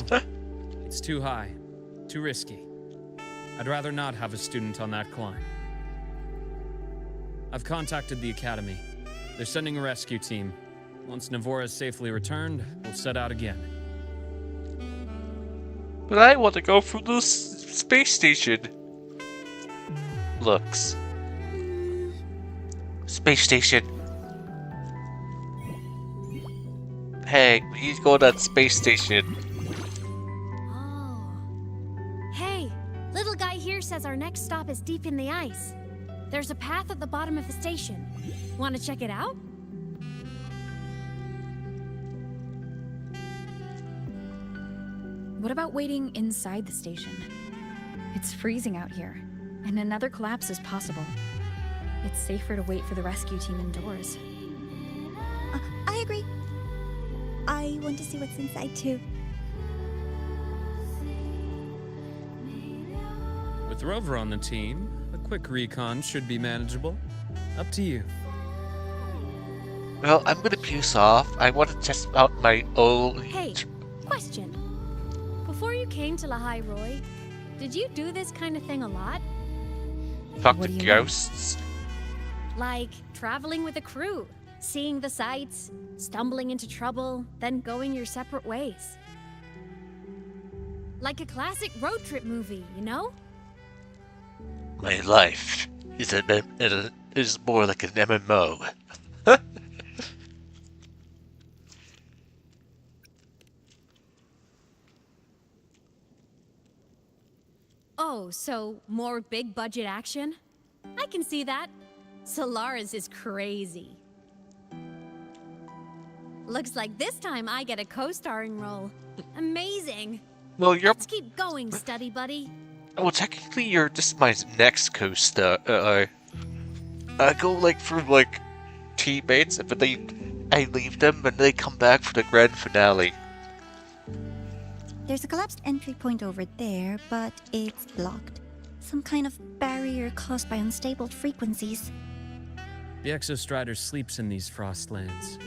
It's too high. Too risky. I'd rather not have a student on that climb. I've contacted the Academy. They're sending a rescue team. Once Navora is safely returned, we'll set out again. But I want to go through the space station. Looks. Space station. Hey, we need to go to that space station. Oh. Hey, little guy here says our next stop is deep in the ice. There's a path at the bottom of the station. Want to check it out? What about waiting inside the station? It's freezing out here, and another collapse is possible. It's safer to wait for the rescue team indoors. I agree. I want to see what's inside too. With Rover on the team, a quick recon should be manageable. Up to you. Well, I'm gonna peace off. I want to test out my own. Hey, question. Before you came to Lahai Roy, did you do this kind of thing a lot? Talk to ghosts. Like traveling with a crew, seeing the sights, stumbling into trouble, then going your separate ways. Like a classic road trip movie, you know? My life is more like an MMO. Oh, so more big budget action? I can see that. Solaris is crazy. Looks like this time I get a co-starring role. Amazing. Well, you're. Let's keep going, study buddy. Well, technically, you're just my next co-star. I go like for like teammates, but I leave them and they come back for the grand finale. There's a collapsed entry point over there, but it's blocked. Some kind of barrier caused by unstable frequencies. The Exostrider sleeps in these frostlands.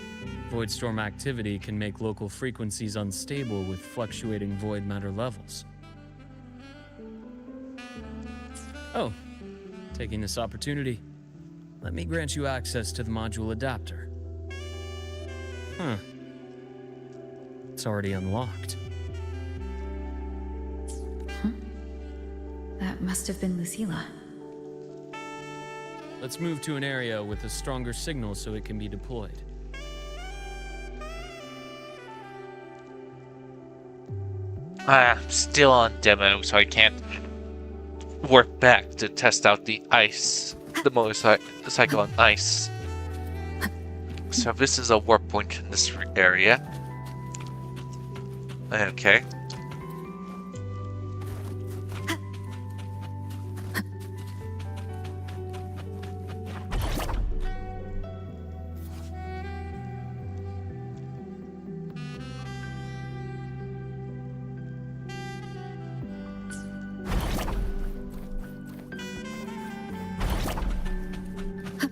Void storm activity can make local frequencies unstable with fluctuating void matter levels. Oh, taking this opportunity, let me grant you access to the module adapter. Huh. It's already unlocked. That must have been Lucilla. Let's move to an area with a stronger signal so it can be deployed. I'm still on demo, so I can't work back to test out the ice, the motorcycle on ice. So this is a warp point in this area. Okay.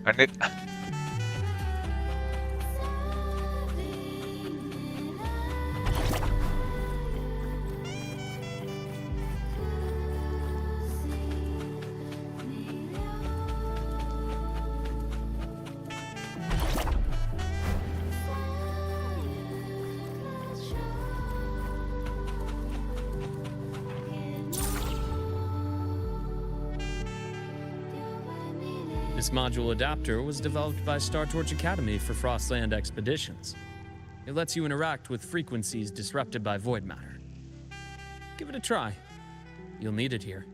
And it. This module adapter was developed by Star Torch Academy for Frostland expeditions. It lets you interact with frequencies disrupted by void matter. Give it a try. You'll need it here.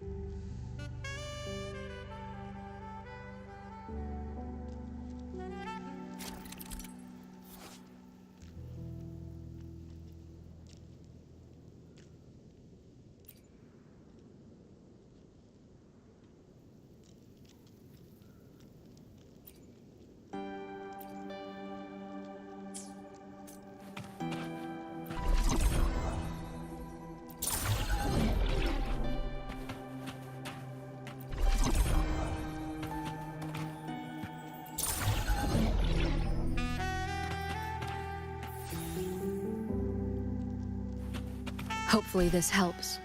Hopefully this helps.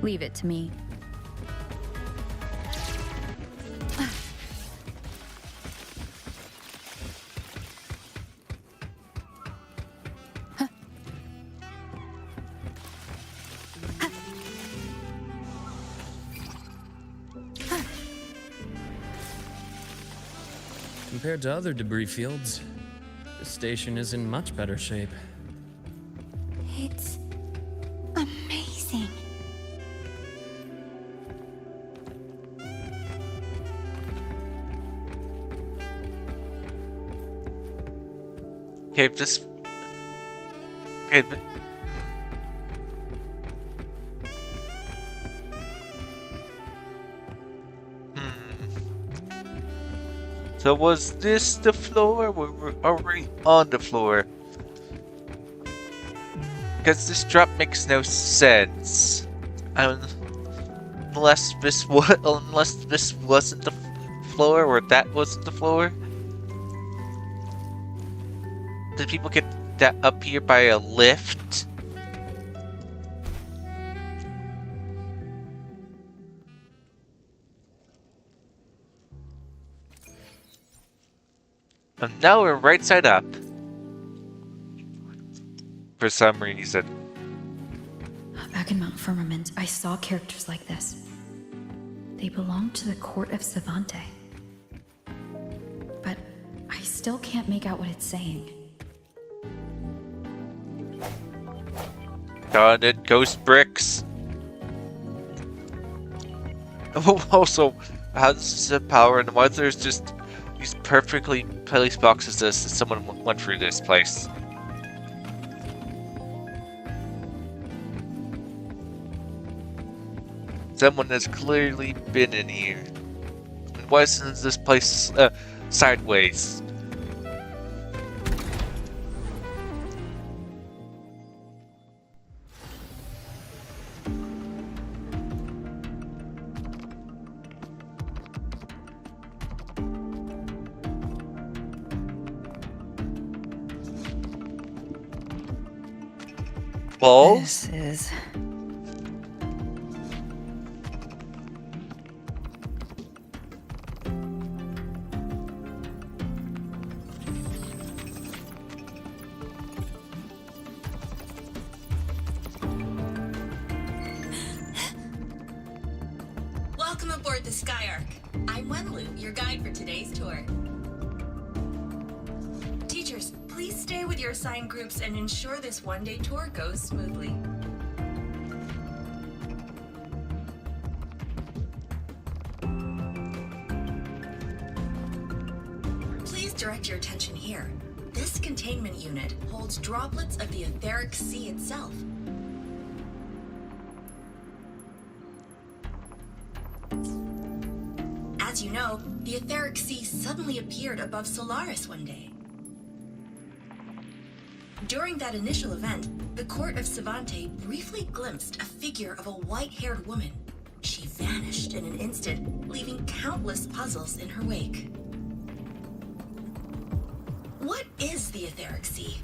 Leave it to me. Compared to other debris fields, this station is in much better shape. It's amazing. Okay, this. Okay, So was this the floor? Are we on the floor? Because this drop makes no sense. Unless this wasn't the floor, or that wasn't the floor. Did people get that up here by a lift? And now we're right side up. For some reason. Back in Mount Firmament, I saw characters like this. They belonged to the court of Savante. But I still can't make out what it's saying. Darn it, ghost bricks. Also, how does this power, and why there's just these perfectly placed boxes as someone went through this place? Someone has clearly been in here. And why isn't this place sideways? Balls? This is... Welcome aboard the Skyark. I'm Wenlu, your guide for today's tour. Teachers, please stay with your assigned groups and ensure this one-day tour goes smoothly. Please direct your attention here. This containment unit holds droplets of the etheric sea itself. As you know, the etheric sea suddenly appeared above Solaris one day. During that initial event, the court of Savante briefly glimpsed a figure of a white-haired woman. She vanished in an instant, leaving countless puzzles in her wake. What is the etheric sea?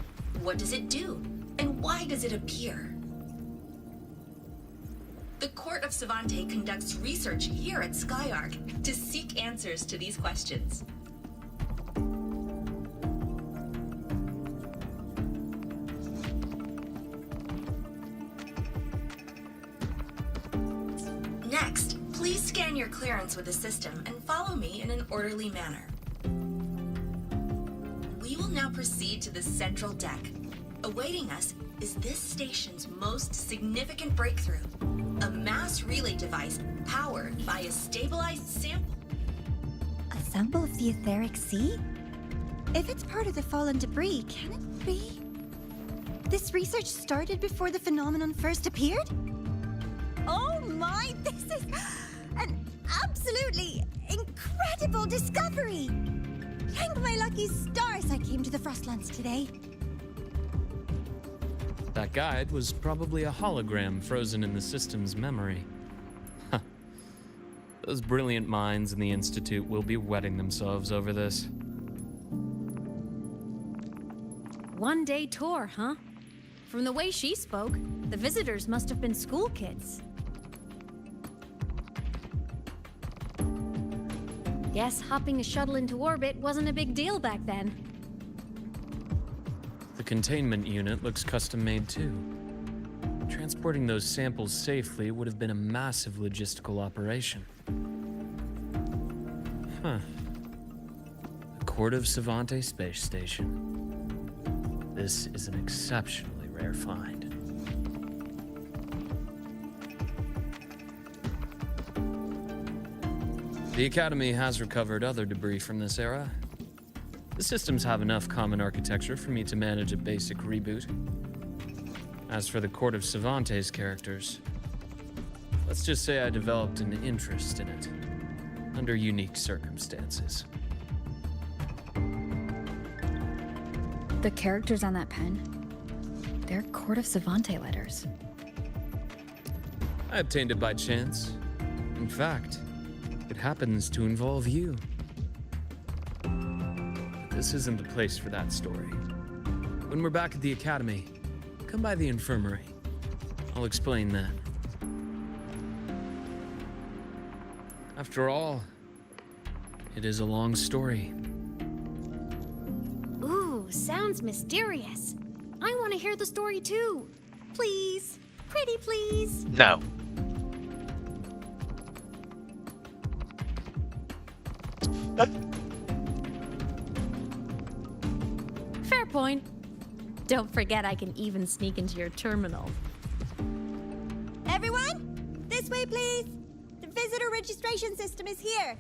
What does it do? And why does it appear? The Court of Savante conducts research here at Skyark to seek answers to these questions. Next, please scan your clearance with the system and follow me in an orderly manner. We will now proceed to the central deck. Awaiting us is this station's most significant breakthrough. A mass relay device powered by a stabilized sample. A sample of the etheric sea? If it's part of the fallen debris, can it be? This research started before the phenomenon first appeared? Oh my, this is an absolutely incredible discovery! Thank my lucky stars I came to the Frostlands today. That guide was probably a hologram frozen in the system's memory. Huh. Those brilliant minds in the Institute will be wetting themselves over this. One-day tour, huh? From the way she spoke, the visitors must have been school kids. Guess hopping a shuttle into orbit wasn't a big deal back then. The containment unit looks custom-made too. Transporting those samples safely would have been a massive logistical operation. Huh. The Court of Savante Space Station. This is an exceptionally rare find. The Academy has recovered other debris from this era. The systems have enough common architecture for me to manage a basic reboot. As for the Court of Savante's characters, let's just say I developed an interest in it, under unique circumstances. The characters on that pen, they're Court of Savante letters. I obtained it by chance. In fact, it happens to involve you. But this isn't the place for that story. When we're back at the academy, come by the infirmary. I'll explain then. After all, it is a long story. Ooh, sounds mysterious. I want to hear the story too. Please. Pretty please. No. Fair point. Don't forget I can even sneak into your terminal. Everyone, this way, please. The visitor registration system is here.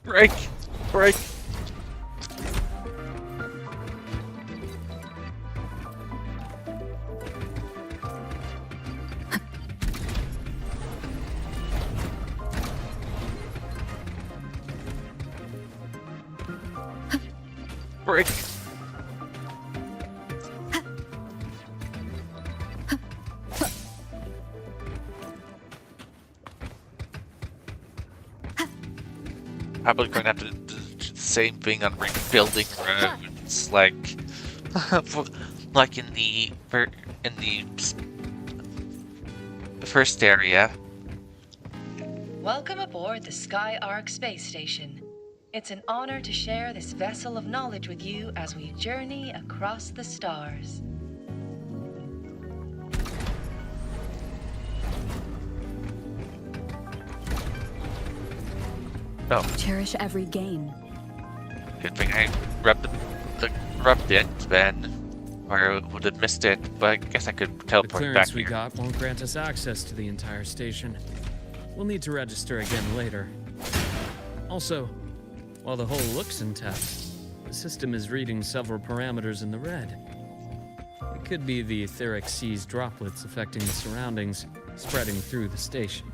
Break! Break! Break! Probably going to have to do the same thing on rebuilding roads, like in the first area. Welcome aboard the Sky Ark space station. It's an honor to share this vessel of knowledge with you as we journey across the stars. Oh. Cherish every gain. Good thing I rubbed it then, or I would have missed it. But I guess I could The teleport back clearance we here. got won't grant us access to the entire station. We'll need to register again later. Also, while the hull looks intact, the system is reading several parameters in the red. It could be the etheric sea's droplets affecting the surroundings, spreading through the station.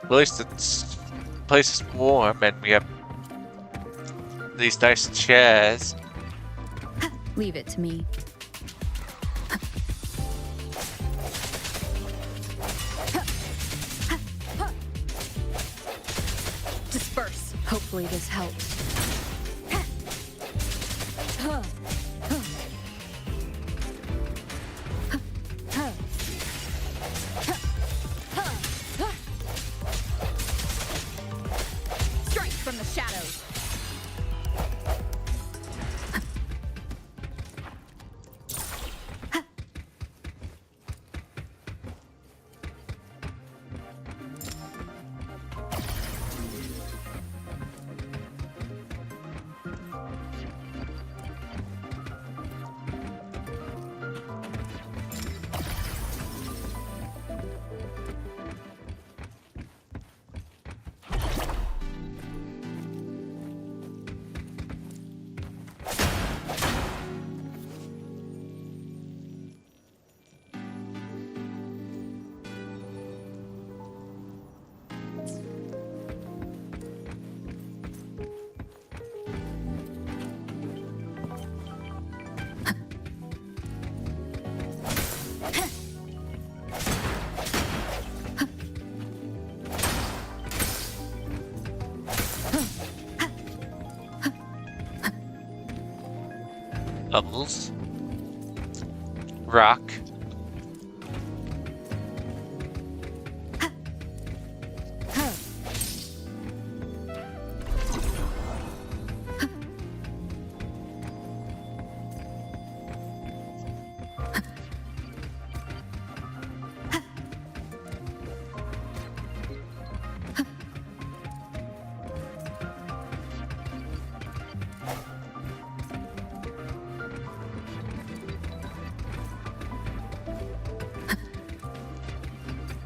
At least it's place is warm and we have these nice chairs. Leave it to me. Disperse. Hopefully this helps. Strike from the shadows. Bubbles. Rock.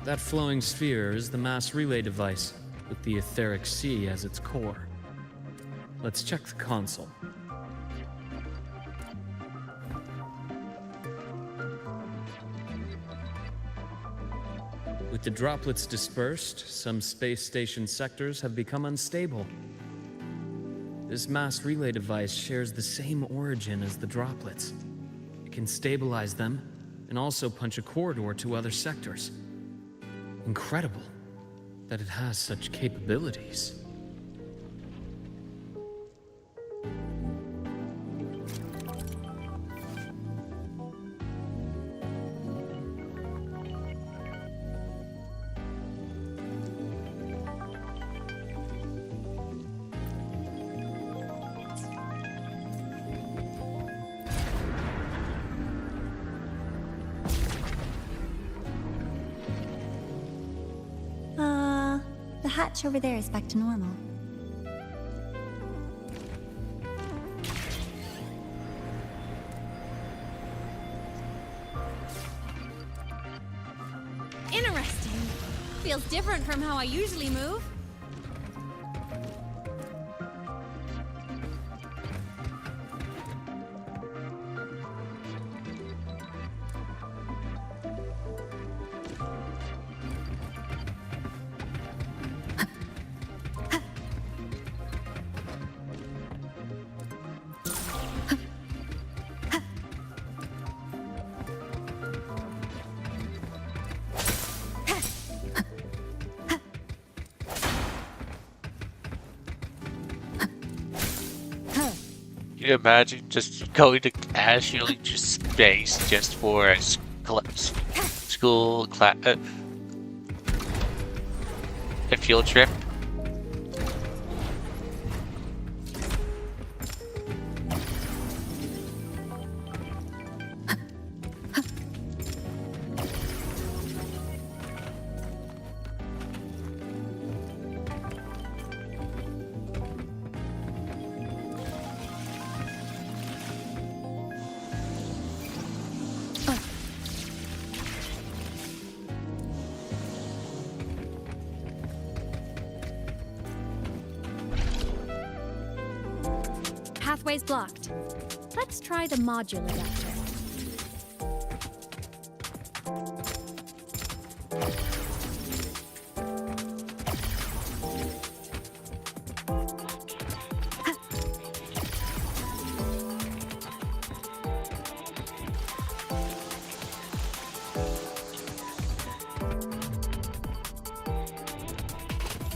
That flowing sphere is the mass relay device, with the etheric sea as its core. Let's check the console. With the droplets dispersed, some space station sectors have become unstable. This mass relay device shares the same origin as the droplets. It can stabilize them and also punch a corridor to other sectors. Incredible that it has such capabilities. The hatch over there is back to normal. Interesting. Feels different from how I usually move. Can you imagine just going to casually just space just for a school class, a field trip? Pathway's blocked. Let's try the module adapter.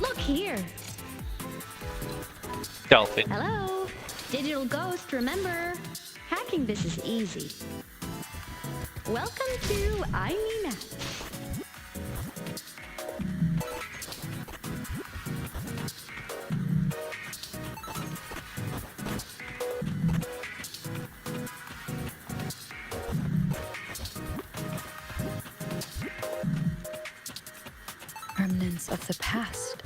Look here. Dolphin. Hello. Digital ghost, remember? Hacking this is easy. Welcome to I Me Math. Remnants of the past.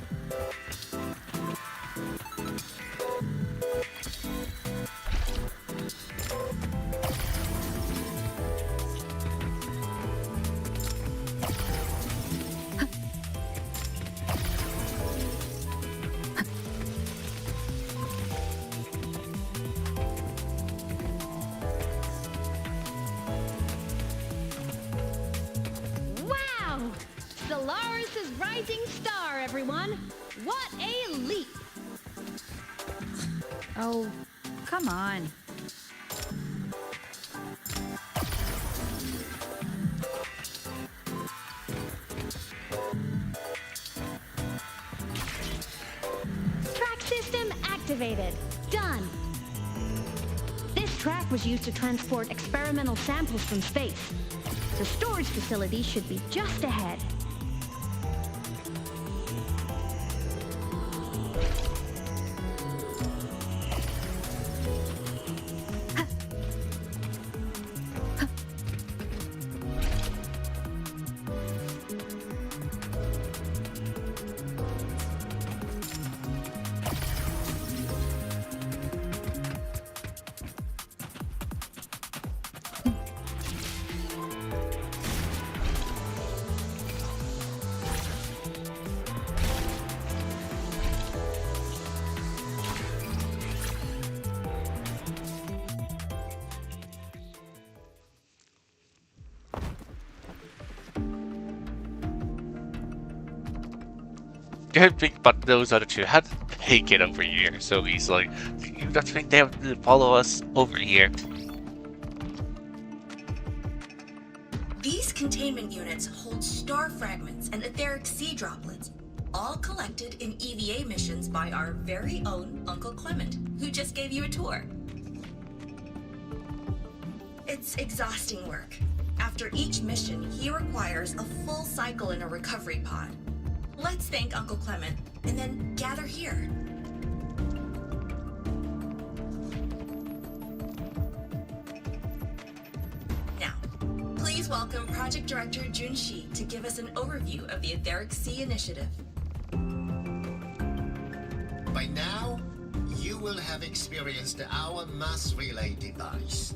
Wow! Solaris' rising star, everyone! What a leap! Oh, come on. Track system activated. Done. This track was used to transport experimental samples from space. The storage facility should be just ahead. Good thing about those other two. How did they get over here so easily? You don't think they have to follow us over here? These containment units hold star fragments and etheric sea droplets, all collected in EVA missions by our very own Uncle Clement, who just gave you a tour. It's exhausting work. After each mission, he requires a full cycle in a recovery pod. Let's thank Uncle Clement, and then gather here. Now, please welcome Project Director Junshi to give us an overview of the Etheric Sea Initiative. By now, you will have experienced our mass relay device.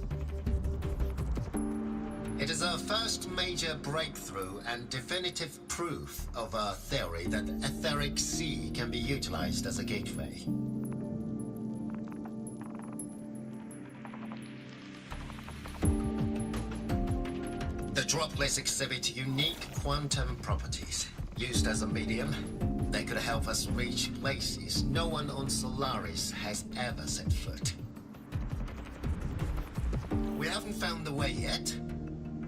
It is our first major breakthrough and definitive proof of our theory that Etheric Sea can be utilized as a gateway. The droplets exhibit unique quantum properties. Used as a medium, they could help us reach places no one on Solaris has ever set foot. We haven't found the way yet,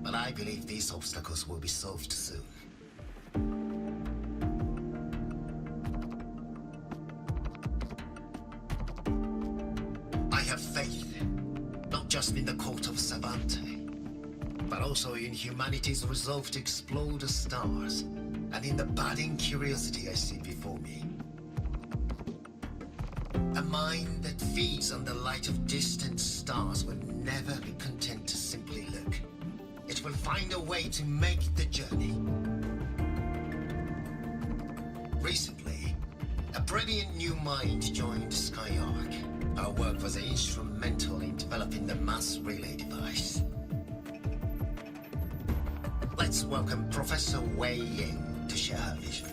but I believe these obstacles will be solved soon. I have faith, not just in the cult of Savante, but also in humanity's resolve to explore the stars, and in the budding curiosity I see before me. A mind that feeds on the light of distant stars will never be content to simply look. It will find a way to make the journey. Recently, a brilliant new mind joined Skyark. Our work was instrumental in developing the mass relay device. Let's welcome Professor Wei Ying to share her vision.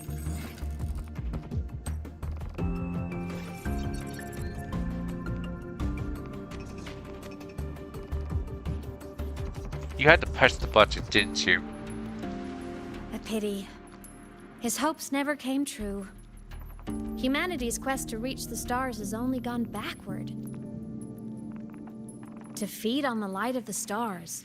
You had to press the button, didn't you? A pity. His hopes never came true. Humanity's quest to reach the stars has only gone backward. To feed on the light of the stars.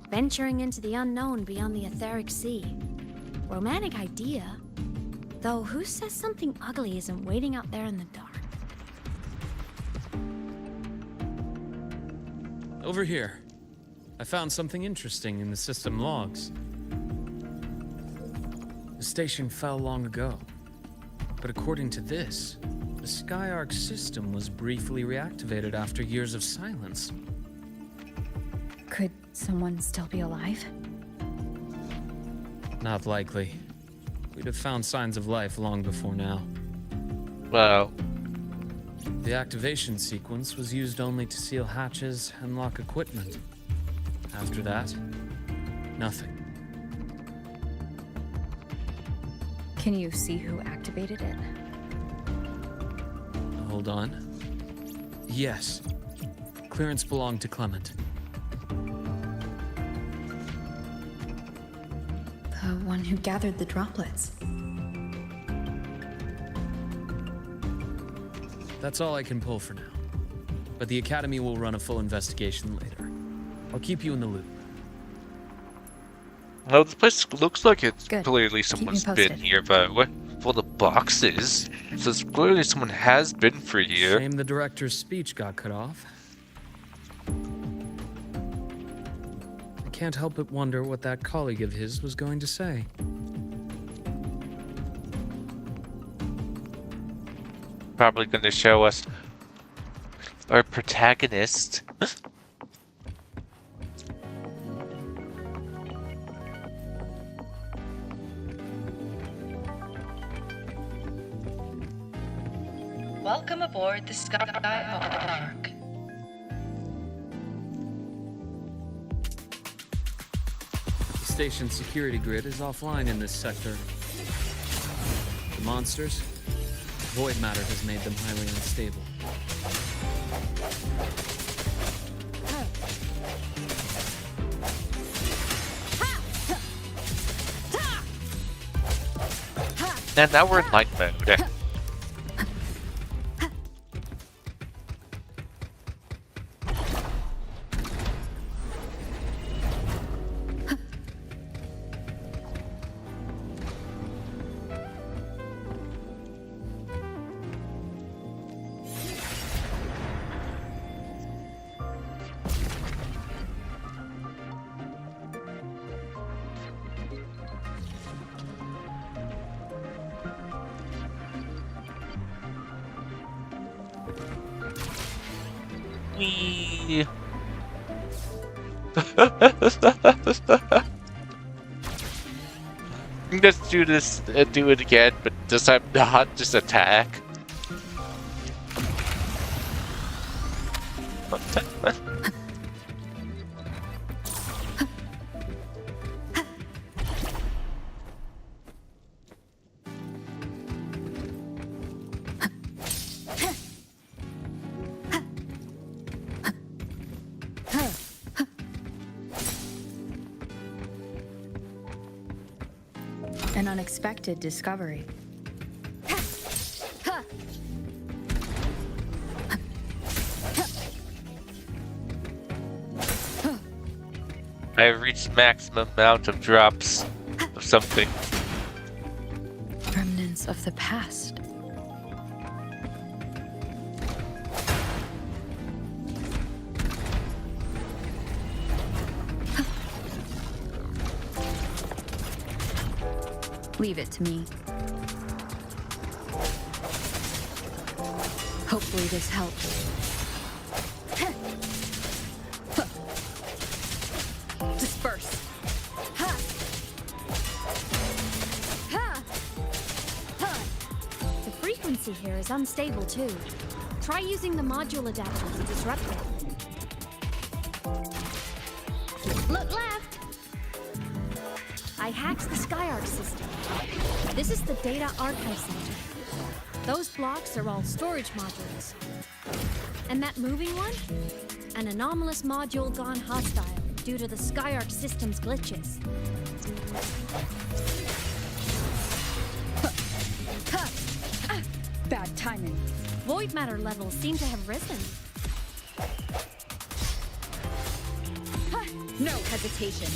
Venturing into the unknown beyond the etheric sea. Romantic idea. Though who says something ugly isn't waiting out there in the dark? Over here. I found something interesting in the system logs. The station fell long ago. But according to this, the Skyark system was briefly reactivated after years of silence. Could someone still be alive? Not likely. We'd have found signs of life long before now. Well, the activation sequence was used only to seal hatches and lock equipment. After that, nothing. Can you see who activated it? Hold on. Yes. Clearance belonged to Clement. The one who gathered the droplets. That's all I can pull for now. But the Academy will run a full investigation later. I'll keep you in the loop. Well, this place looks like it's Good. clearly Keep me someone's posted. been here, but what? For the boxes. So it's clearly someone has been for here. Shame the director's speech got cut off. I can't help but wonder what that colleague of his was going to say. Probably going to show us our protagonist. Welcome aboard the Skyark. The station's security grid is offline in this sector. The monsters, void matter has made them highly unstable. And now we're in light mode. Wee. Let's do this and do it again, but this time not just attack. An unexpected discovery. I have reached maximum amount of drops of something. Remnants of the past. Leave it to me. Hopefully this helps. Disperse. The frequency here is unstable too. Try using the module adapter to disrupt it. Look left! I hacked the SkyArc system. This is the Data Archive Center. Those blocks are all storage modules. And that moving one? An anomalous module gone hostile due to the SkyArc system's glitches. Bad timing. Void matter levels seem to have risen. No hesitation.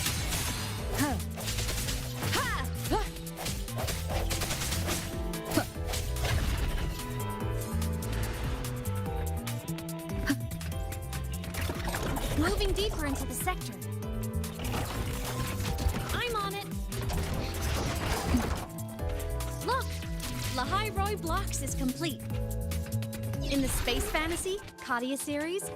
Moving deeper into the sector. I'm on it. Look! Lahai Blocks is complete. In the Space Fantasy Katia series,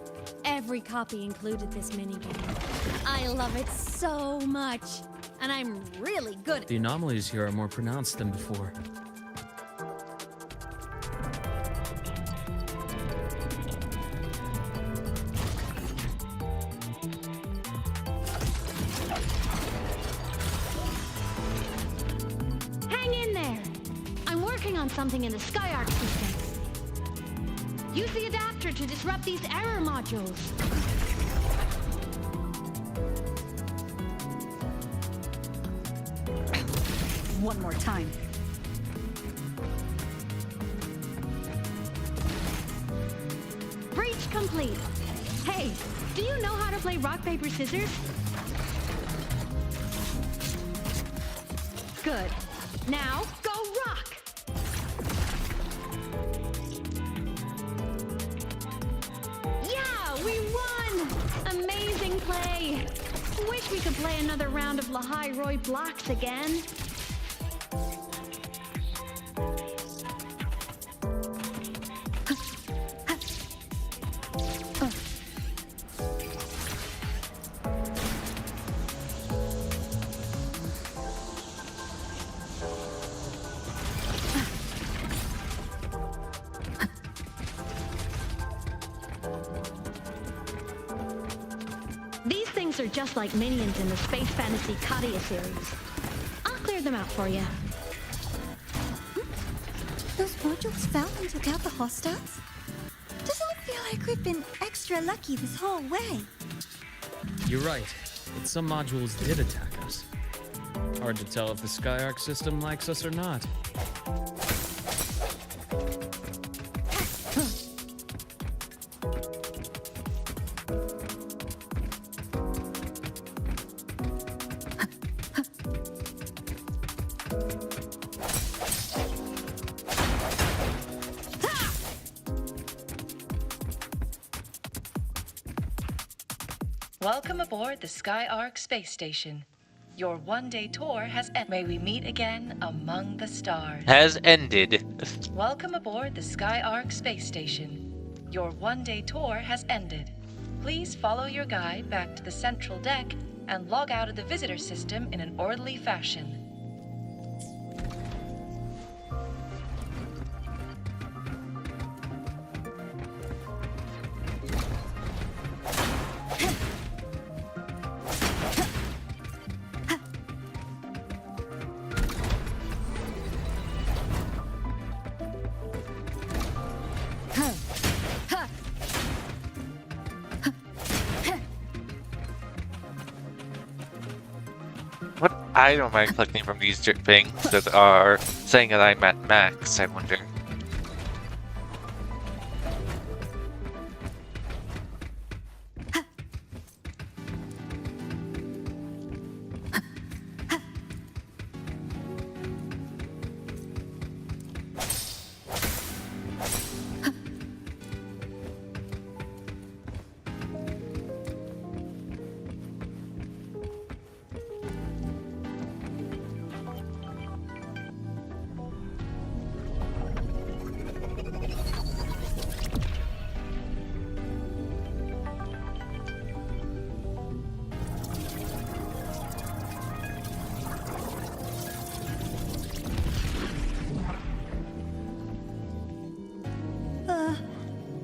every copy included this minigame. I love it so much, and I'm really good at The anomalies here are more pronounced than before. Hang in there! I'm working on something in the SkyArc systems. Use the adapter to disrupt these error modules. One more time. Breach complete. Hey, do you know how to play rock, paper, scissors? Good. Now, go rock! Yeah, we won! Amazing play! Wish we could play another round of Lahai Blocks again. These things are just like minions in the Space Fantasy Katia series. I'll clear them out for you. Those modules fell and took out the hostiles? Doesn't it feel like we've been extra lucky this whole way? You're right, but some modules did attack us. Hard to tell if the Skyark system likes us or not. Welcome aboard the Skyark space station. Your one-day tour has ended. May we meet again among the stars. Has ended. Welcome aboard the Skyark space station. Your one-day tour has ended. Please follow your guide back to the central deck and log out of the visitor system in an orderly fashion. What item am I collecting from these things that are saying that I'm at max, I wonder?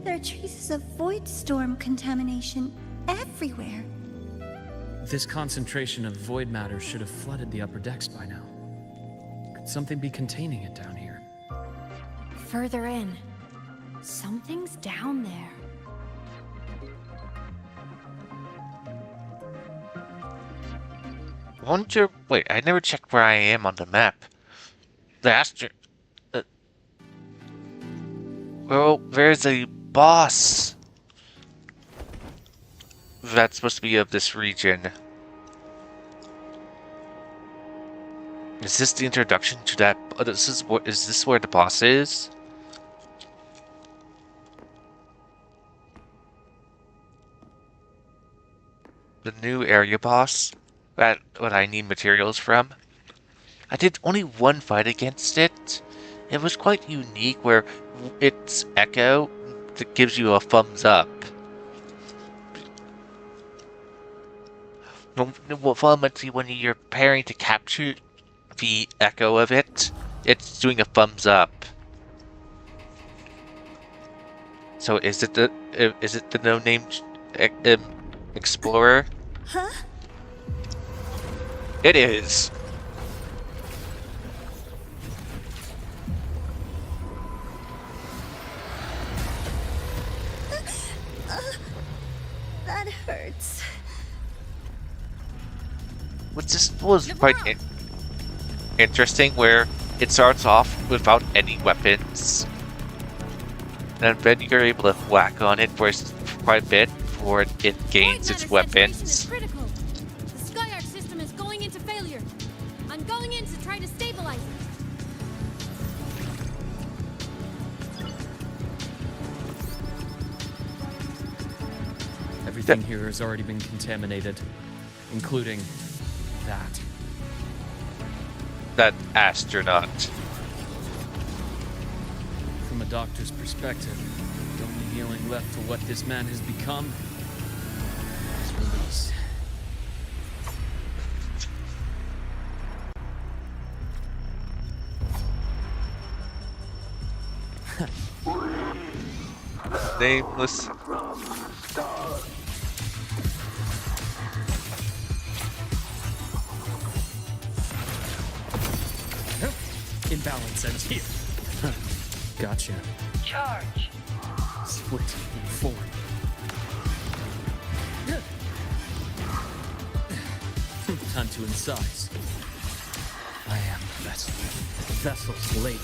There are traces of void storm contamination everywhere. This concentration of void matter should have flooded the upper decks by now. Could something be containing it down here? Further in. Something's down there. Wonder. Wait, I never checked where I am on the map. The Astro. Well, there's a boss that's supposed to be of this region. Is this the introduction to that? Is this where the boss is? The new area boss? That what I need materials from? I did only one fight against it. It was quite unique where its echo that gives you a thumbs up. Well, fundamentally, when you're preparing to capture the echo of it, it's doing a thumbs up. So is it the no-name explorer? Huh? It is. That hurts. This was quite interesting, where it starts off without any weapons, and then you're able to whack on it for quite a bit before it gains its weapons. Critical. The Skyark system is going into failure. I'm going in to try to stabilize it. Everything here has already been contaminated, including that. That astronaut. From a doctor's perspective, the only healing left for what this man has become is release. Nameless. Imbalance ends here. Gotcha. Charge. Split and forward. Time to incise. Vessel's late.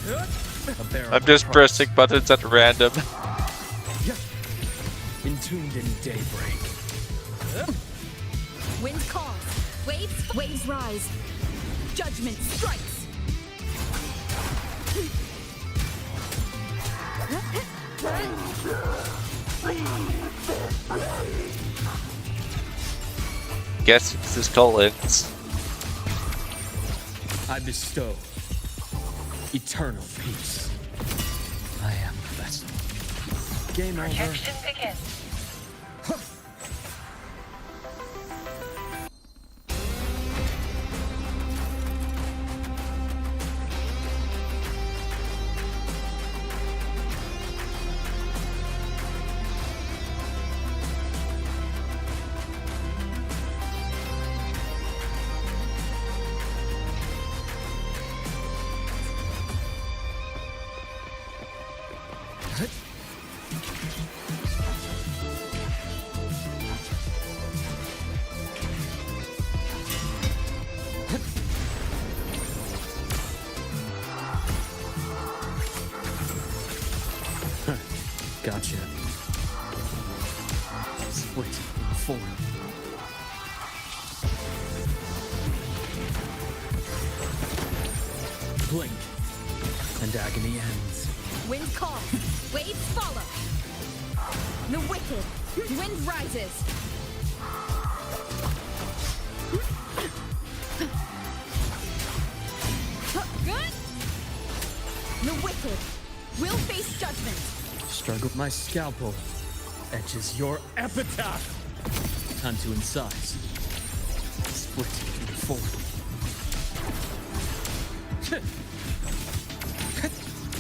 I'm just pressing buttons at random. Entombed in daybreak. Wind calls. Waves rise. Judgment strikes. Guess this is Collins. I bestow eternal peace. I am the vessel. Game over. Protection begins. Gotcha. Split in four. Blink, and agony ends. Wind calls. Waves follow. The wicked. Wind rises. Good. The wicked will face judgment. Struggle. My scalpel etches your epitaph. Time to incise. Split in four.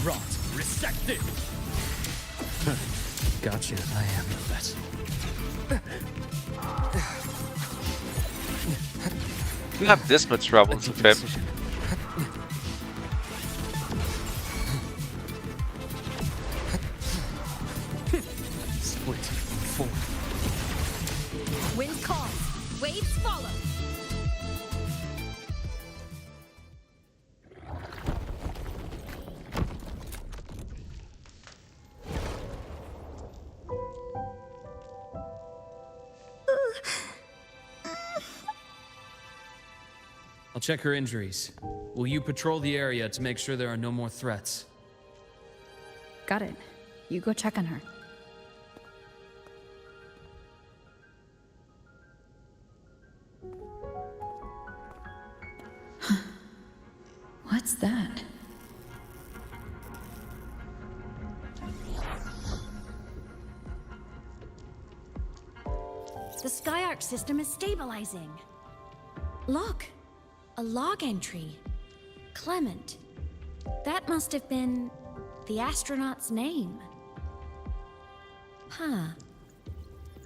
Rot resected. Gotcha. I am the vessel. You have this much trouble with him. Split in four. Wind calls. Waves follow. I'll check her injuries. Will you patrol the area to make sure there are no more threats? Got it. You go check on her. What's that? The Skyark system is stabilizing. Look, a log entry. Clement. That must have been the astronaut's name. Huh.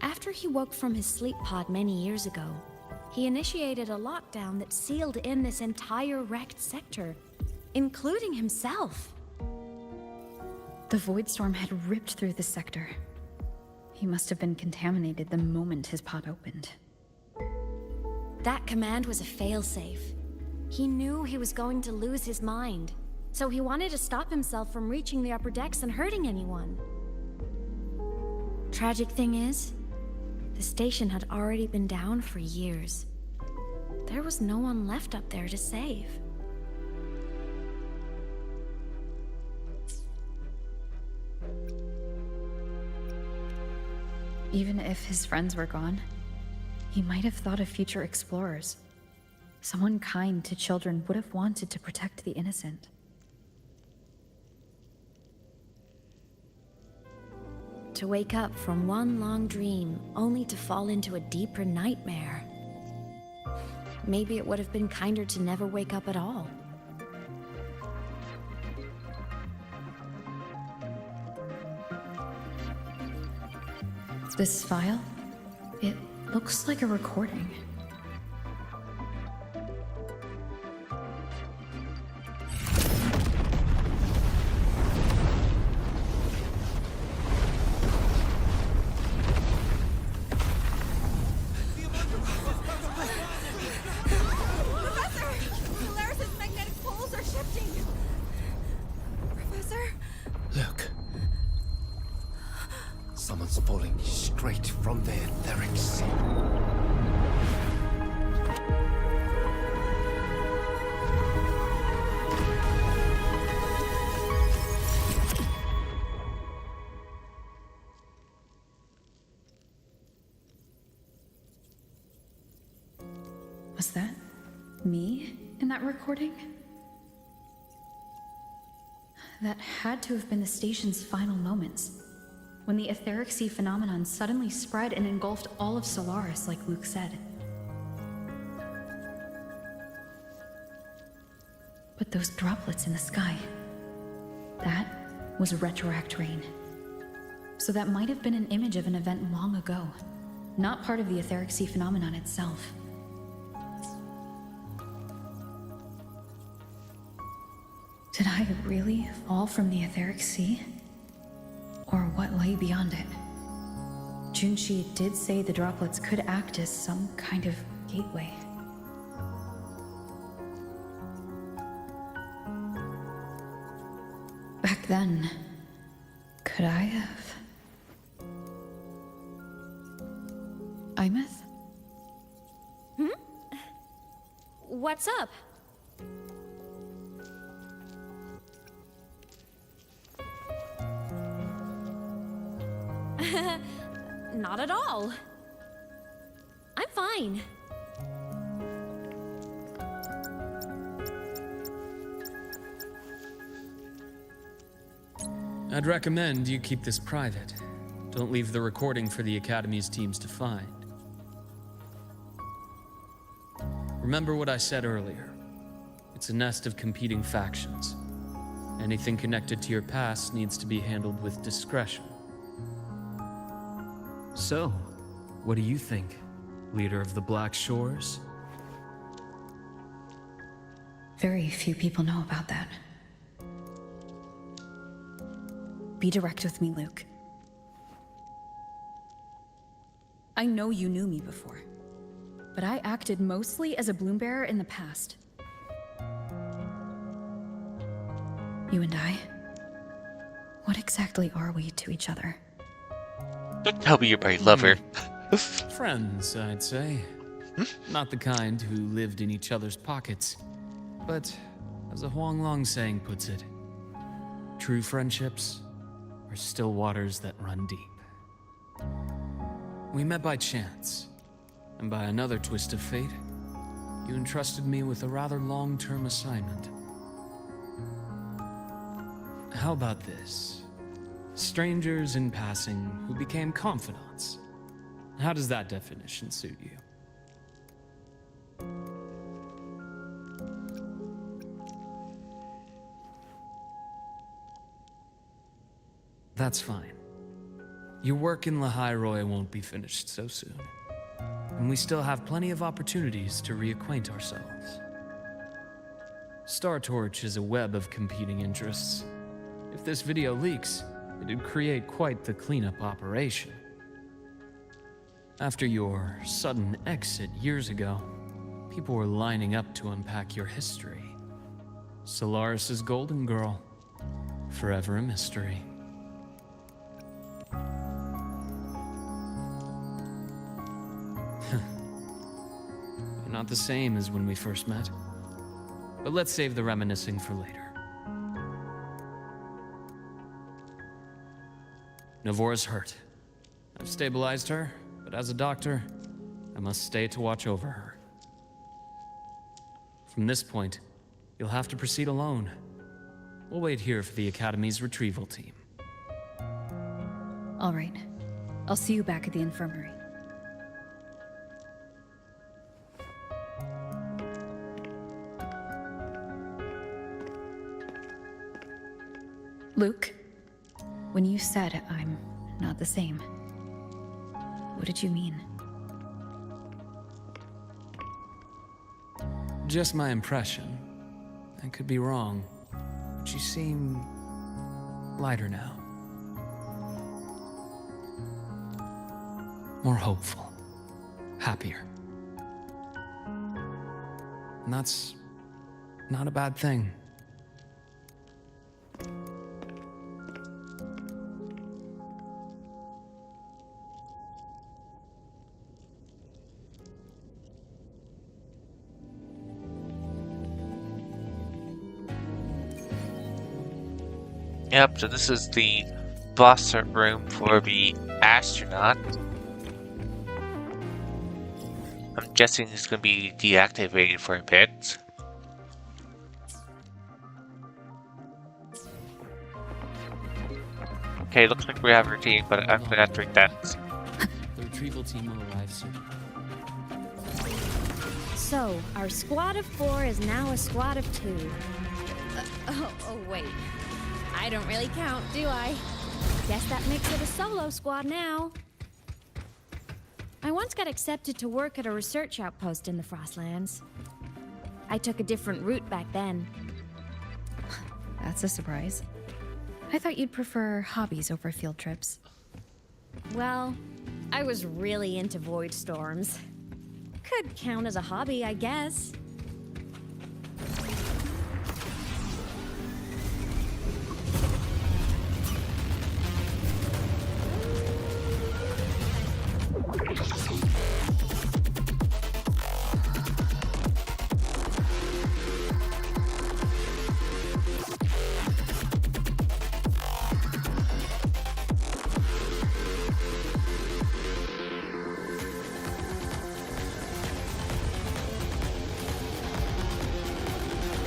After he woke from his sleep pod many years ago, he initiated a lockdown that sealed in this entire wrecked sector, including himself. The void storm had ripped through the sector. He must have been contaminated the moment his pod opened. That command was a failsafe. He knew he was going to lose his mind, so he wanted to stop himself from reaching the upper decks and hurting anyone. Tragic thing is, the station had already been down for years. There was no one left up there to save. Even if his friends were gone, he might have thought of future explorers. Someone kind to children would have wanted to protect the innocent. To wake up from one long dream, only to fall into a deeper nightmare. Maybe it would have been kinder to never wake up at all. This file? It looks like a recording. Professor! Polaris's magnetic poles are Someone's pulling straight from the etheric sea. Was that me in that recording? That had to have been the station's final moments, when the etheric sea phenomenon suddenly spread and engulfed all of Solaris, like Luke said. But those droplets in the sky, that was retroact rain. So that might have been an image of an event long ago, not part of the etheric sea phenomenon itself. Did I really fall from the etheric sea? Or what lay beyond it? Junshi did say the droplets could act as some kind of gateway. Back then, could I have? Imeth? What's up? Not at all. I'm fine. I'd recommend you keep this private. Don't leave the recording for the Academy's teams to find. Remember what I said earlier. It's a nest of competing factions. Anything connected to your past needs to be handled with discretion. So, what do you think, leader of the Black Shores? Very few people know about that. Be direct with me, Luke. I know you knew me before, but I acted mostly as a bloom-bearer in the past. You and I, what exactly are we to each other? Don't tell me you're my lover. Friends, I'd say. Not the kind who lived in each other's pockets, but as a Huanglong saying puts it, true friendships are still waters that run deep. We met by chance, and by another twist of fate, you entrusted me with a rather long-term assignment. How about this? Strangers in passing who became confidants. How does that definition suit you? That's fine. Your work in Lahai won't be finished so soon. And we still have plenty of opportunities to reacquaint ourselves. Star Torch is a web of competing interests. If this video leaks, it'd create quite the cleanup operation. After your sudden exit years ago, people were lining up to unpack your history. Solaris's Golden Girl, forever a mystery. You're not the same as when we first met. But let's save the reminiscing for later. Navora's hurt. I've stabilized her, but as a doctor, I must stay to watch over her. From this point, you'll have to proceed alone. We'll wait here for the Academy's retrieval team. All right. I'll see you back at the infirmary. Luke, when you said I'm not the same, what did you mean? Just my impression. I could be wrong, but you seem lighter now. More hopeful. Happier. And that's not a bad thing. Yep, so this is the boss room for the astronaut. I'm guessing it's going to be deactivated for a bit. Okay, looks like we have our team, but I'm going to have to take that. The retrieval team will arrive soon. So, our squad of 4 is now a squad of 2. Oh, wait. I don't really count, do I? Guess that makes it a solo squad now. I once got accepted to work at a research outpost in the Frostlands. I took a different route back then. That's a surprise. I thought you'd prefer hobbies over field trips. Well, I was really into void storms. Could count as a hobby, I guess.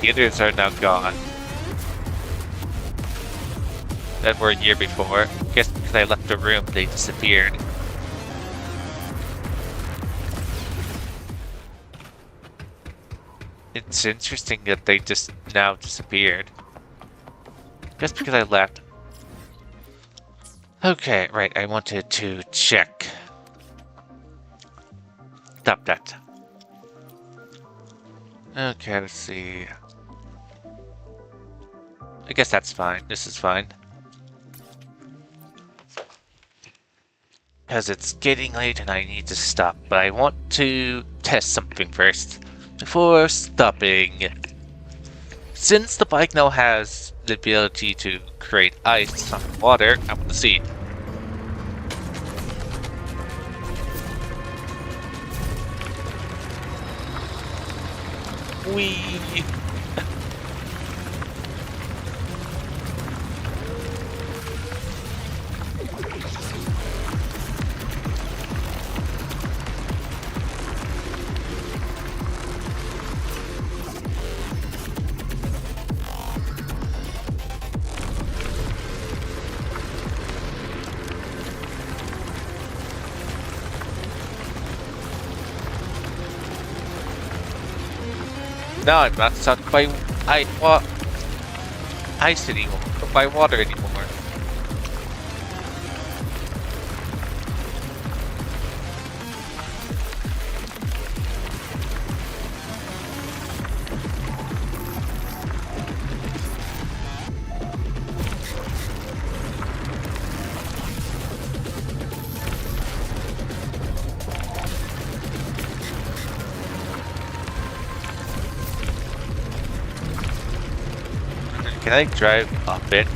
The others are now gone. That were a year before. Guess because I left the room, they disappeared. It's interesting that they just now disappeared. Just because I left. Okay, right, I wanted to check. Stop that. Okay, let's see. I guess that's fine. This is fine. Because it's getting late and I need to stop. But I want to test something first. Before stopping. Since the bike now has the ability to create ice on water, I want to see. Wee. No, I'm not stuck by ice anymore, by water anymore. Can I drive up it?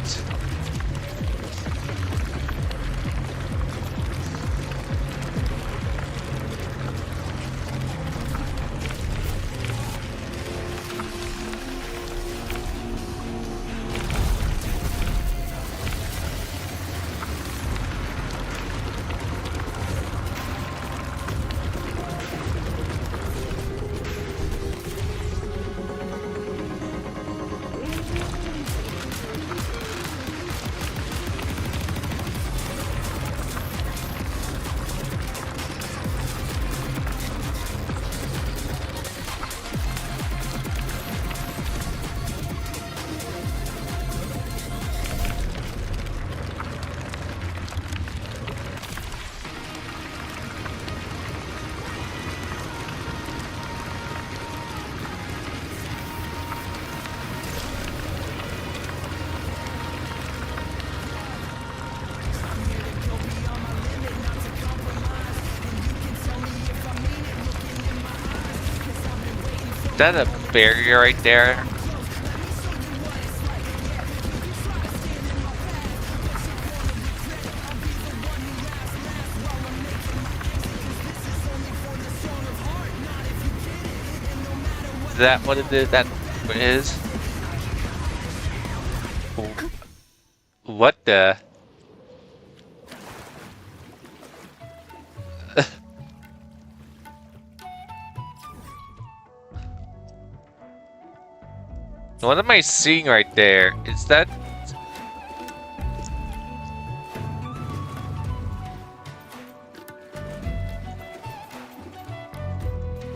Is that a barrier right there? Is that what it is? That what it is? Cool. What the? What am I seeing right there? Is that...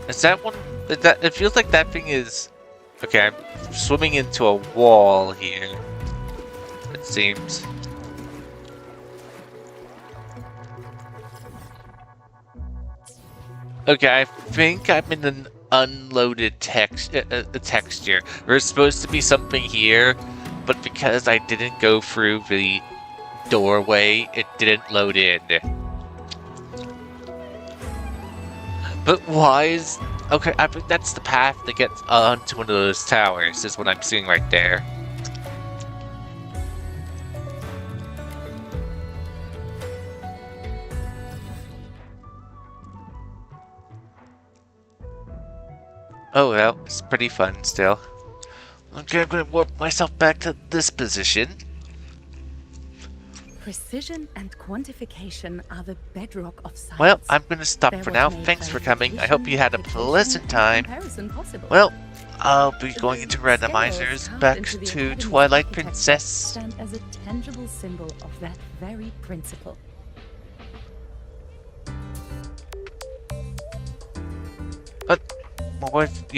Is that one? That it feels like that thing is. Okay, I'm swimming into a wall here. It seems. Okay, I think I'm in an unloaded texture. There's supposed to be something here, but because I didn't go through the doorway, it didn't load in. But why is... Okay, I think that's the path that gets onto one of those towers, is what I'm seeing right there. Oh well, it's pretty fun still. Okay, I'm gonna warp myself back to this position. Precision and quantification are the bedrock of science. Well, I'm gonna stop They're for what now. make Thanks for coming. I hope you had a verification, pleasant time. comparison possible. Well, I'll be going into Scales randomizers carved back into the to Academy's Twilight architecture Princess. stand as a tangible symbol of that very principle. But what?